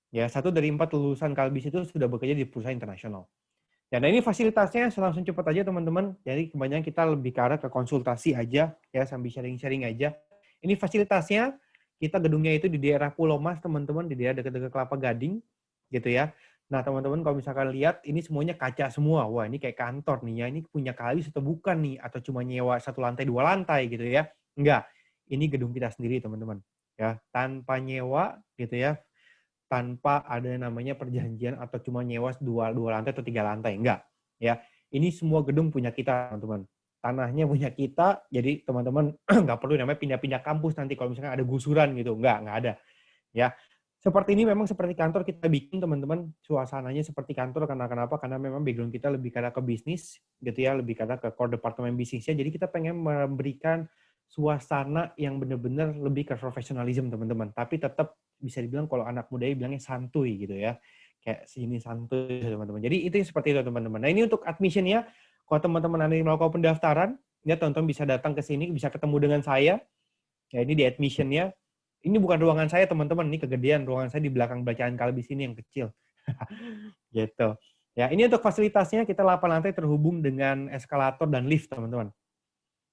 Ya, 1 dari 4 lulusan Kalbis itu sudah bekerja di perusahaan internasional. Ya, nah ini fasilitasnya langsung cepat aja, teman-teman. Jadi kebanyakan kita lebih ke arah ke konsultasi aja, ya, sambil sharing-sharing aja. Ini fasilitasnya, kita gedungnya itu di daerah Pulau Mas, teman-teman, di daerah dekat-dekat Kelapa Gading, gitu ya. Nah, teman-teman kalau misalkan lihat, ini semuanya kaca semua. Wah, ini kayak kantor nih ya. Ini punya Kalbis atau bukan nih? Atau cuma nyewa 1 lantai, 2 lantai gitu ya. Enggak. Ini gedung kita sendiri, teman-teman. Ya, tanpa nyewa gitu ya. Tanpa ada namanya perjanjian atau cuma nyewa 2 lantai atau 3 lantai. Enggak. Ya, ini semua gedung punya kita, teman-teman. tanahnya punya kita, jadi teman-teman nggak perlu namanya pindah-pindah kampus nanti kalau misalkan ada gusuran gitu, nggak ada. Ya, seperti ini memang seperti kantor kita bikin teman-teman, suasananya seperti kantor karena kenapa? Karena memang background kita lebih karena ke bisnis gitu ya, lebih karena ke core departemen bisnisnya. Jadi kita pengen memberikan suasana yang benar-benar lebih ke profesionalism teman-teman. Tapi tetap bisa dibilang kalau anak muda bilangnya santuy gitu ya. Kayak sini santuy teman-teman. Jadi itu seperti itu teman-teman. Nah ini untuk admission-nya. Kalau teman-teman nanti melakukan pendaftaran, ya teman-teman bisa datang ke sini, bisa ketemu dengan saya. Ya ini di admission-nya. Ini bukan ruangan saya teman-teman, ini kegedean. Ruangan saya di belakang bacaan Kalbis ini yang kecil. Gitu. Ya ini untuk fasilitasnya kita 8 lantai terhubung dengan eskalator dan lift teman-teman.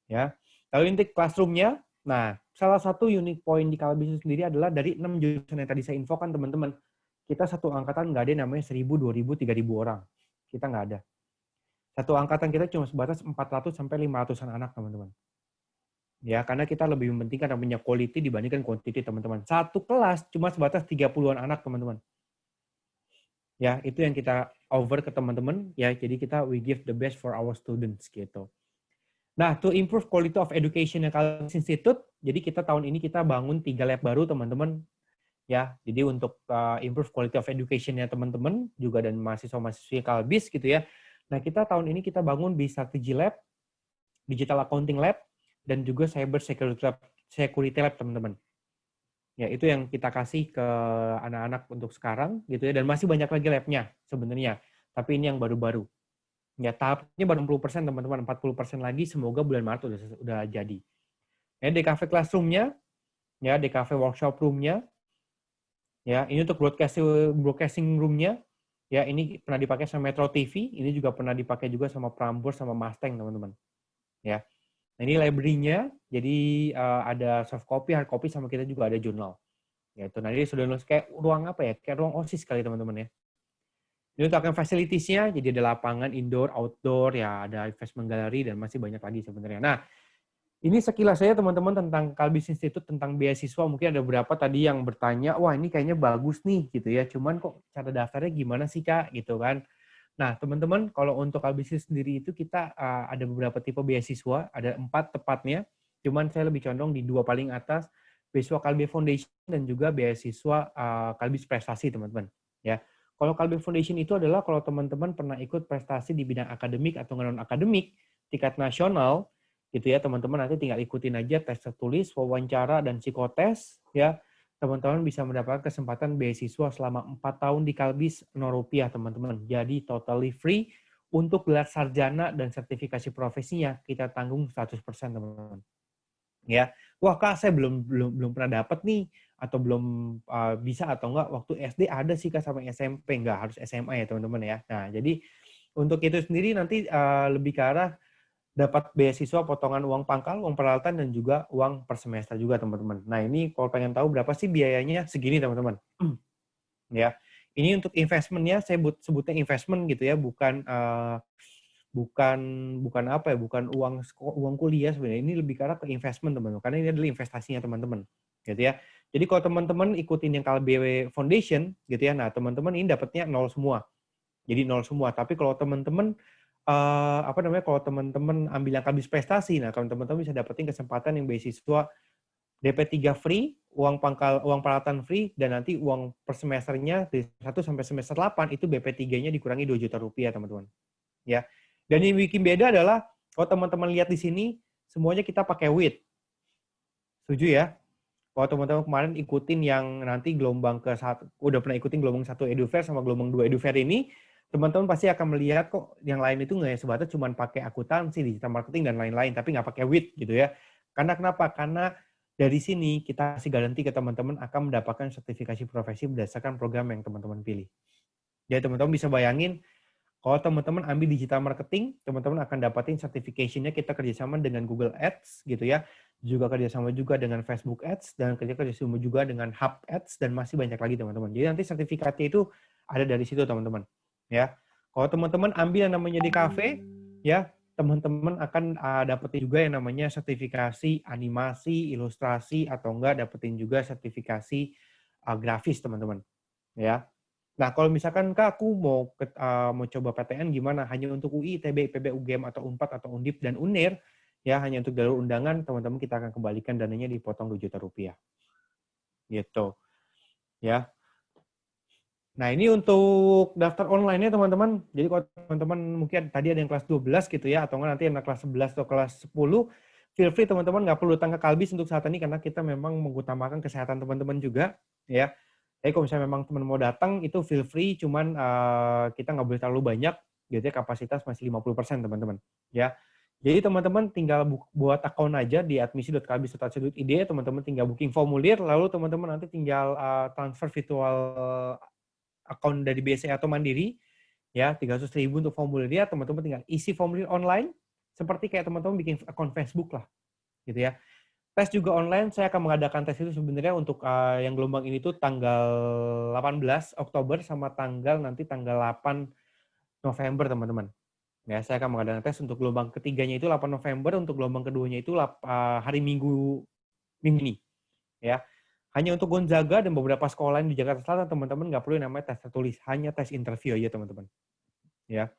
Ya. Lalu untuk classroom-nya, nah salah satu unique point di Kalbis sendiri adalah dari 6 jurusan yang tadi saya infokan teman-teman, kita satu angkatan nggak ada yang namanya 1.000, 2.000, 3.000 orang. Kita nggak ada. Satu angkatan kita cuma sebatas 400 sampai 500-an anak, teman-teman. Ya, karena kita lebih mementingkan namanya quality dibandingkan quantity, teman-teman. Satu kelas cuma sebatas 30-an anak, teman-teman. Ya, itu yang kita over ke teman-teman. Ya, jadi kita we give the best for our students gitu. Nah, to improve quality of education yang Kalbis Institute, jadi kita tahun ini kita bangun 3 lab baru, teman-teman. Ya, jadi untuk improve quality of education-nya teman-teman juga dan mahasiswa-mahasiswi Kalbis gitu ya. Nah, kita tahun ini kita bangun di Strategy Lab, Digital Accounting Lab, dan juga Cyber Security Lab, teman-teman. Ya, itu yang kita kasih ke anak-anak untuk sekarang, gitu ya. Dan masih banyak lagi lab-nya sebenarnya. Tapi ini yang baru-baru. Ya, tahapnya baru 60%, teman-teman. 40% lagi, semoga bulan Maret udah jadi. Ya, DKV Classroom-nya, ya, DKV Workshop Room-nya, ya, ini untuk broadcasting room-nya. Ya, ini pernah dipakai sama Metro TV, ini juga pernah dipakai juga sama Prambors sama Mustang, teman-teman. Ya. Nah, ini library-nya, jadi ada soft copy, hard copy, sama kita juga ada jurnal. Ya, itu nanti sudah kayak ruang apa ya? Kayak ruang OSIS kali, teman-teman ya. Ini untuk facilities-nya, jadi ada lapangan indoor, outdoor, ya ada investment gallery dan masih banyak lagi sebenarnya. Nah, ini sekilas saya teman-teman tentang Kalbis Institute, tentang beasiswa. Mungkin ada beberapa tadi yang bertanya, wah ini kayaknya bagus nih gitu ya. Cuman kok cara daftarnya gimana sih Kak gitu kan. Nah teman-teman kalau untuk Kalbis sendiri itu kita ada beberapa tipe beasiswa, ada 4 tepatnya. Cuman saya lebih condong di 2 paling atas, beasiswa Kalbis Foundation dan juga beasiswa Kalbis Prestasi teman-teman. Ya, kalau Kalbis Foundation itu adalah kalau teman-teman pernah ikut prestasi di bidang akademik atau non-akademik tingkat nasional, gitu ya teman-teman, nanti tinggal ikutin aja tes tertulis, wawancara, dan psikotes, ya teman-teman bisa mendapatkan kesempatan beasiswa selama 4 tahun di Kalbis Rupiah, teman-teman. Jadi totally free. Untuk gelar sarjana dan sertifikasi profesinya kita tanggung 100%, teman-teman. Ya, wah Kak saya belum pernah dapat nih, atau belum bisa atau enggak waktu SD ada sih Kak sama SMP, enggak harus SMA ya teman-teman ya. Nah jadi untuk itu sendiri nanti lebih ke arah dapat beasiswa potongan uang pangkal, uang peralatan, dan juga uang per semester juga, teman-teman. Nah, ini kalau pengen tahu berapa sih biayanya, segini, teman-teman. Ya, ini untuk investment-nya, saya sebutnya investment gitu ya, bukan apa ya, bukan uang kuliah sebenarnya. Ini lebih ke arah ke investment, teman-teman. Karena ini adalah investasinya, teman-teman. Gitu ya. Jadi kalau teman-teman ikutin yang KLBW Foundation, gitu ya, nah teman-teman ini dapatnya 0 semua. Jadi 0 semua. Tapi kalau teman-teman kalau teman-teman ambil yang Kalbis Prestasi, nah kalau teman-teman bisa dapetin kesempatan yang beasiswa DP3 free, uang peralatan free, dan nanti uang per semesternya dari 1 sampai semester 8 itu BP3-nya dikurangi 2 juta rupiah, teman-teman. Ya. Dan yang bikin beda adalah kalau teman-teman lihat di sini semuanya kita pakai WIT. Setuju ya? Kalau teman-teman kemarin ikutin yang nanti gelombang udah pernah ikutin gelombang 1 EduFair sama gelombang 2 EduFair ini, teman-teman pasti akan melihat kok yang lain itu nggak sebatas cuma pakai akuntansi, digital marketing, dan lain-lain, tapi nggak pakai WIT gitu ya. Karena kenapa? Karena dari sini kita kasih garansi ke teman-teman akan mendapatkan sertifikasi profesi berdasarkan program yang teman-teman pilih. Jadi teman-teman bisa bayangin, kalau teman-teman ambil digital marketing, teman-teman akan dapatin certification-nya, kita kerjasama dengan Google Ads gitu ya, juga kerjasama juga dengan Facebook Ads, dan kerjasama juga dengan Hub Ads, dan masih banyak lagi teman-teman. Jadi nanti sertifikatnya itu ada dari situ teman-teman. Ya, kalau teman-teman ambil yang namanya DKV, ya teman-teman akan dapetin juga yang namanya sertifikasi animasi, ilustrasi, atau enggak dapetin juga sertifikasi grafis teman-teman. Ya, Nah, kalau misalkan Kak, aku mau coba PTN gimana? Hanya untuk UI, ITB, IPB, UGM, atau UNPAD, atau Undip, dan UNIR, ya hanya untuk jalur undangan, teman-teman kita akan kembalikan dananya dipotong 2 juta rupiah. Gitu. Ya. Nah, ini untuk daftar online-nya teman-teman. Jadi kalau teman-teman mungkin tadi ada yang kelas 12 gitu ya, atau nanti yang kelas 11 atau kelas 10, feel free teman-teman, nggak perlu datang ke Kalbis untuk saat ini karena kita memang mengutamakan kesehatan teman-teman juga, ya. Jadi kalau misalnya memang teman mau datang, itu feel free, cuman kita nggak boleh terlalu banyak, gitu ya, kapasitas masih 50% teman-teman. Ya. Jadi teman-teman tinggal buat akun aja di admisi.kalbis.ac.id, teman-teman tinggal booking formulir, lalu teman-teman nanti tinggal transfer virtual akun dari BCA atau Mandiri, ya 300.000 untuk formulirnya, teman-teman tinggal isi formulir online, seperti kayak teman-teman bikin akun Facebook lah, gitu ya. Tes juga online, saya akan mengadakan tes itu sebenarnya untuk yang gelombang ini tuh tanggal 18 Oktober sama tanggal 8 November, teman-teman. Ya, saya akan mengadakan tes untuk gelombang ketiganya itu 8 November, untuk gelombang keduanya itu hari Minggu ini. Ya. Hanya untuk Gonzaga dan beberapa sekolah lain di Jakarta Selatan, teman-teman nggak perlu namanya tes tertulis, hanya tes interview aja, teman-teman. Ya.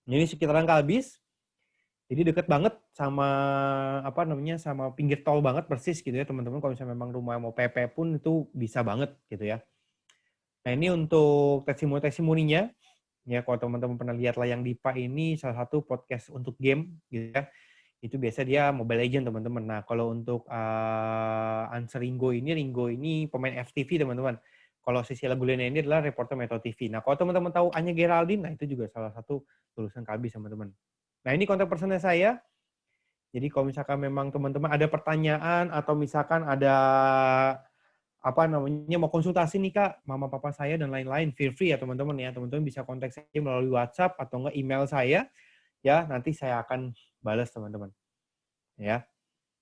Ini sekitaran Kalbis. Jadi deket banget sama sama pinggir tol banget persis gitu ya, teman-teman. Kalau misalnya memang rumah mau PP pun itu bisa banget gitu ya. Nah, ini untuk testimoninya. Ya, kalau teman-teman pernah lihat Layang Dipa ini salah satu podcast untuk game gitu ya. Itu biasa dia Mobile Legend, teman-teman. Nah, kalau untuk Answer Ringo ini pemain FTV, teman-teman. Kalau Sisi Lagulena ini adalah reporter Metro TV. Nah, kalau teman-teman tahu Anya Geraldine, nah itu juga salah satu lulusan Kalbis, teman-teman. Nah, ini kontak personnya saya. Jadi kalau misalkan memang teman-teman ada pertanyaan atau misalkan ada mau konsultasi nih Kak, mama papa saya dan lain-lain, feel free ya teman-teman ya. Teman-teman bisa kontak saya melalui WhatsApp atau enggak email saya. Ya, nanti saya akan balas teman-teman. Ya.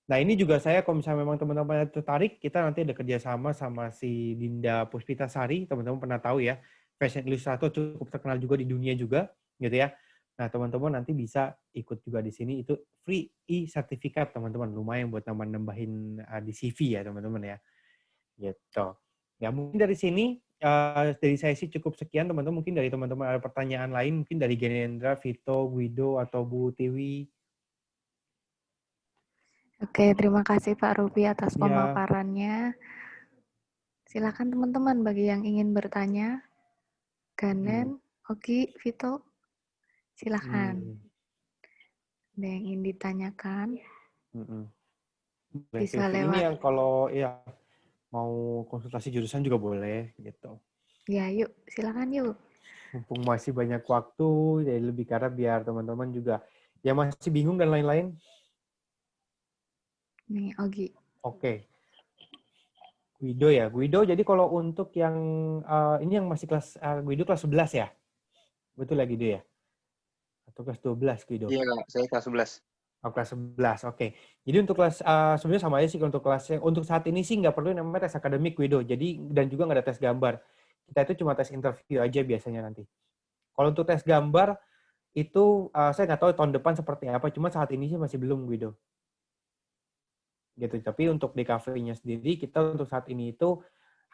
Nah, ini juga saya kalau misalnya memang teman-teman tertarik, kita nanti ada kerjasama sama si Dinda Puspitasari, teman-teman pernah tahu ya, fashion illustrator cukup terkenal juga di dunia juga, gitu ya. Nah, teman-teman nanti bisa ikut juga di sini, itu free e-sertifikat teman-teman, lumayan buat nambahin di CV ya teman-teman ya. Gitu. Ya, mungkin dari sini, dari saya sih cukup sekian teman-teman, mungkin dari teman-teman ada pertanyaan lain, mungkin dari Genendra, Vito, Guido, atau Bu Tiwi. Oke, terima kasih Pak Ruby atas Ya. pemaparannya. Silakan teman-teman bagi yang ingin bertanya. Ganen, Ogi, Vito, silakan. Ada yang ingin ditanyakan? Bisa Ini lewat. yang kalau ya mau konsultasi jurusan juga boleh gitu. Ya, yuk, silakan yuk. Mumpung masih banyak waktu, jadi lebih karena biar teman-teman juga yang masih bingung dan lain-lain. Nih, Ogi. Oke. Guido ya. Guido, jadi kalau untuk yang ini yang masih kelas Guido kelas 11 ya? Betul ya Guido ya? Atau kelas 12 Guido? Iya, saya kelas 11. Oh, kelas 11, oke. Jadi untuk kelas, sebenarnya sama aja sih untuk kelasnya. Untuk saat ini sih nggak perlu namanya tes akademik, Guido. Jadi, dan juga nggak ada tes gambar. Kita itu cuma tes interview aja biasanya nanti. Kalau untuk tes gambar, itu saya nggak tahu tahun depan seperti apa, cuma saat ini sih masih belum, Guido. Gitu. Tapi untuk DKV-nya sendiri, kita untuk saat ini itu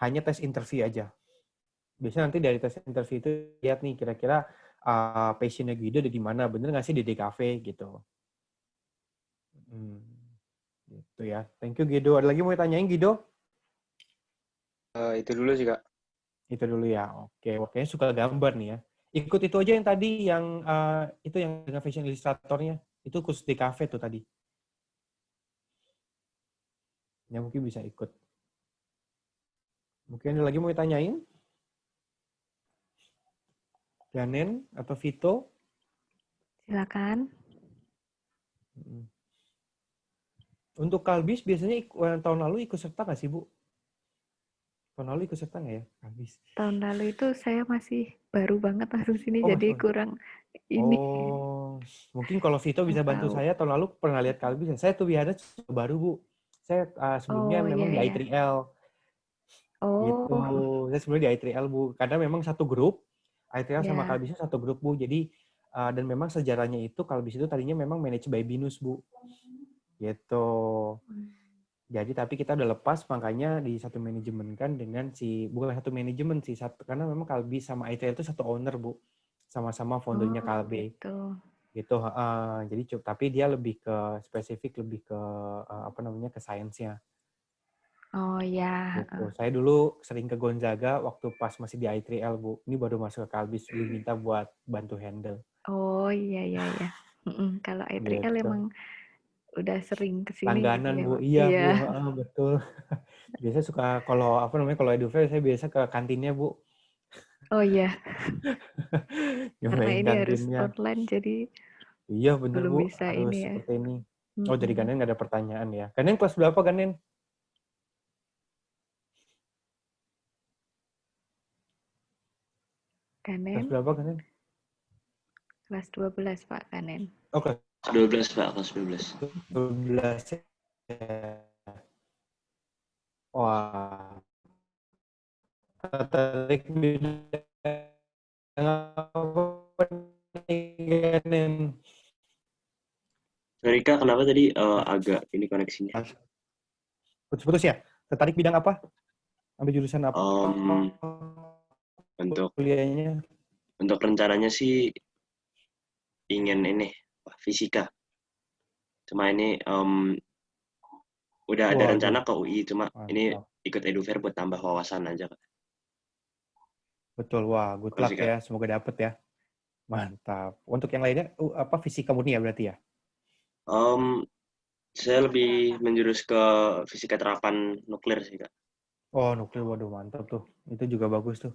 hanya tes interview aja. Biasanya nanti dari tes interview itu lihat nih, kira-kira passion-nya Guido ada di mana, bener nggak sih di DKV, gitu. Gitu ya. Thank you Guido. Ada lagi mau ditanyain Guido? Itu dulu sih Kak. Itu dulu ya. Oke. Oke, suka gambar nih ya. Ikut itu aja yang tadi yang itu yang dengan fashion illustratornya. Itu khusus di cafe tuh tadi. Ya mungkin bisa ikut. Mungkin ada lagi mau ditanyain? Ganen atau Vito? Silakan. Untuk Kalbis biasanya tahun lalu ikut serta nggak sih, Bu? Tahun lalu ikut serta nggak ya, Kalbis? Tahun lalu itu saya masih baru banget masuk sini, jadi kurang ini. Oh, mungkin kalau Vito bisa bantu saya, tahun lalu pernah lihat Kalbis. Saya tuh biasanya baru, Bu. Saya sebelumnya memang di I3L. Gitu. Saya sebelumnya di I3L, Bu. Karena memang satu grup, I3L sama Kalbisnya satu grup, Bu. Jadi, dan memang sejarahnya itu, Kalbis itu tadinya memang managed by Binus, Bu. Gitu. Jadi tapi kita udah lepas, makanya di satu manajemen kan dengan bukan satu manajemen sih, karena memang Kalbi sama ITL itu satu owner, Bu. Sama-sama foundernya Kalbi. Gitu. Gitu, jadi tapi dia lebih ke spesifik, lebih ke ke sainsnya. Oh ya. Gitu. Saya dulu sering ke Gonzaga waktu pas masih di I3L, Bu. Ini baru masuk ke Kalbis, diminta buat bantu handle. Oh iya. Kalau I3L Gitu. emang udah sering kesini Langganan, gitu ya, Bu. Pak? Iya, Iya. Bu. Betul. Biasa suka kalau kalau Edufair saya biasa ke kantinnya, Bu. Oh iya. Karena Nyobain ini harus kantinnya. online jadi Iya, bener, belum Bu. bisa Harus ini ya. seperti ini. Oh, jadi Ganen nggak ada pertanyaan ya. Ganen kelas berapa, Ganen? Kelas Ganen? berapa, Ganen? Kelas 12, Pak Ganen. Oh, kelas 12, Pak. Kelas 12. 12 ya. Wah. Tertarik bidang apa nih, Ganen? Sorry, Kak, kenapa tadi agak ini koneksinya? Putus-putus ya? Tertarik bidang apa? Ambil jurusan apa? Untuk kuliahnya? Untuk rencananya sih ingin ini fisika. Cuma ini udah ada rencana ke UI, cuma ini ikut Edufair buat tambah wawasan aja, Kak. Betul, wah, good luck ya, semoga dapet ya. Mantap. Untuk yang lainnya fisika murni ya berarti ya? Saya lebih menjurus ke fisika terapan nuklir sih, Kak. Oh, nuklir, waduh mantap tuh. Itu juga bagus tuh.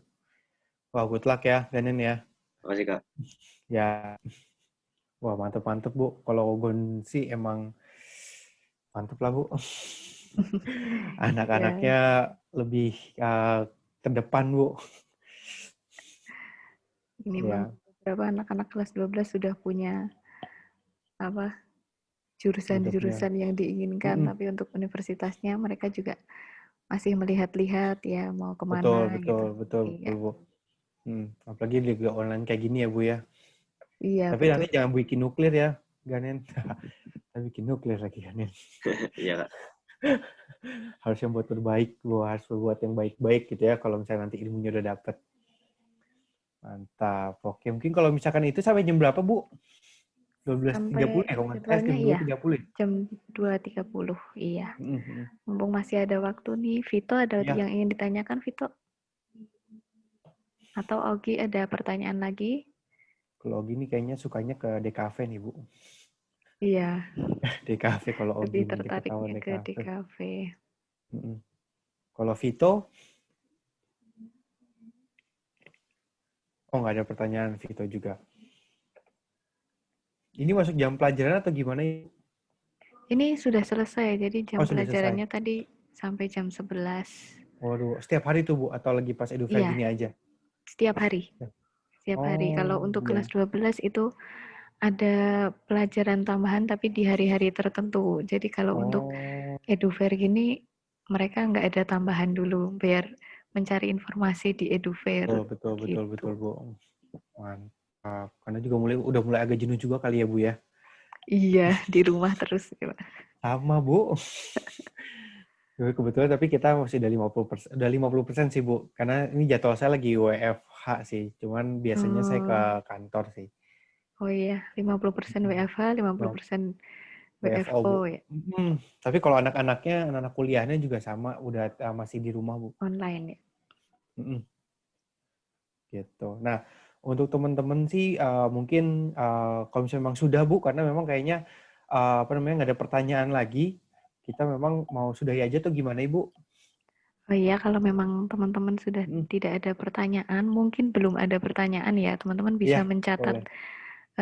Wah, good luck ya, Ganen ya. Makasih, Kak. Ya. Wah, mantap-mantap, Bu. Kalau Gon sih emang mantap lah, Bu. Anak-anaknya lebih terdepan, Bu. Ini beberapa anak-anak kelas 12 sudah punya jurusan-jurusan yang diinginkan, tapi untuk universitasnya mereka juga masih melihat-lihat ya mau kemana Betul, Iya. Bu. Apalagi juga online kayak gini ya, Bu ya. Iya, tapi betul. nanti jangan bikin nuklir ya, Ganen. Bikin nuklir lagi, Ganen. Iya, Kak. Harus yang buat terbaik, Bu. Harus buat yang baik-baik gitu ya, kalau misalnya nanti ilmunya udah dapet. Mantap. Oke, mungkin kalau misalkan itu sampai jam berapa, Bu? 12.30 ya, kalau nggak salah jam 2.30. Jam 2.30, iya. Mumpung masih ada waktu nih, Vito ada yang ingin ditanyakan, Vito? Atau Ogi ada pertanyaan lagi? Kalau Ogi nih kayaknya sukanya ke DKV nih, Bu. Iya. DKV kalau Ogi. Lebih tertariknya ke DKV. Kalau Vito? Oh, nggak ada pertanyaan Vito juga. Ini masuk jam pelajaran atau gimana? Ini sudah selesai, jadi jam pelajarannya tadi sampai jam 11. Waduh, setiap hari tuh, Bu? Atau lagi pas Edufair gini aja? Setiap hari. Setiap hari. Kalau untuk kelas 12 itu ada pelajaran tambahan tapi di hari-hari tertentu. Jadi kalau untuk Edufair gini, mereka nggak ada tambahan dulu, biar mencari informasi di Edufair. Betul, Bu. Mantap. Karena juga udah mulai agak jenuh juga kali ya, Bu ya? Iya, di rumah terus. Sama, Bu. Kebetulan tapi kita masih udah 50% sih, Bu. Karena ini jadwal saya lagi WFH sih. Cuman biasanya saya ke kantor sih. Oh iya, 50% WFH, 50% WFO ya. Tapi kalau anak kuliahnya juga sama, udah masih di rumah, Bu. Online ya. Gitu. Nah, untuk teman-teman sih mungkin kalau misalnya memang sudah, Bu, karena memang kayaknya nggak ada pertanyaan lagi, kita memang mau sudahi aja tuh gimana, Ibu? Oh iya, kalau memang teman-teman sudah tidak ada pertanyaan, mungkin belum ada pertanyaan ya, teman-teman bisa mencatat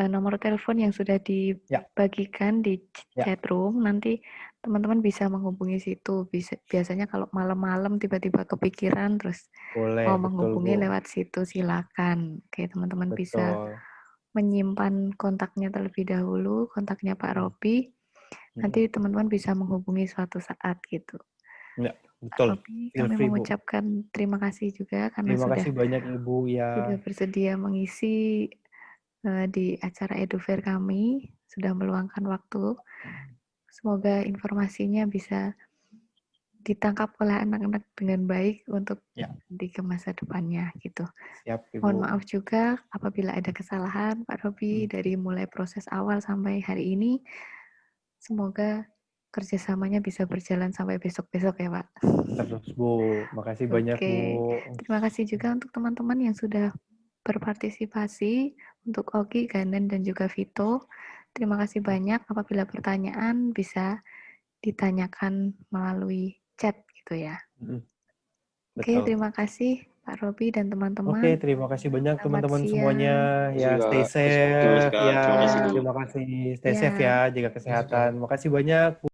nomor telepon yang sudah dibagikan di chat room. Nanti teman-teman bisa menghubungi situ. Biasanya kalau malam-malam tiba-tiba kepikiran terus mau menghubungi lewat situ, silakan. Oke, teman-teman bisa menyimpan kontaknya terlebih dahulu, kontaknya Pak Robi. Nanti teman-teman bisa menghubungi suatu saat gitu. Ya, betul. Robi, kami mengucapkan terima kasih juga karena terima kasih banyak, Ibu ya. Sudah bersedia mengisi di acara Edufair kami, sudah meluangkan waktu. Semoga informasinya bisa ditangkap oleh anak-anak dengan baik untuk Ya. di ke masa depannya gitu. Siap, Ibu. Mohon maaf juga apabila ada kesalahan Pak Robi dari mulai proses awal sampai hari ini. Semoga kerjasamanya bisa berjalan sampai besok-besok ya Pak. Terus Bu, makasih banyak Oke, Bu. terima kasih juga untuk teman-teman yang sudah berpartisipasi, untuk Ogi, Ganen, dan juga Vito. Terima kasih banyak. Apabila pertanyaan bisa ditanyakan melalui chat gitu ya. Oke, Betul. terima kasih Pak Robi dan Oke, teman-teman. terima kasih banyak Selamat teman-teman siang. semuanya. Ya, Terima stay kasih, Kak. safe Terima ya. kasih, Bu. Terima kasih. Stay Ya. safe ya, jaga kesehatan. Makasih banyak Bu.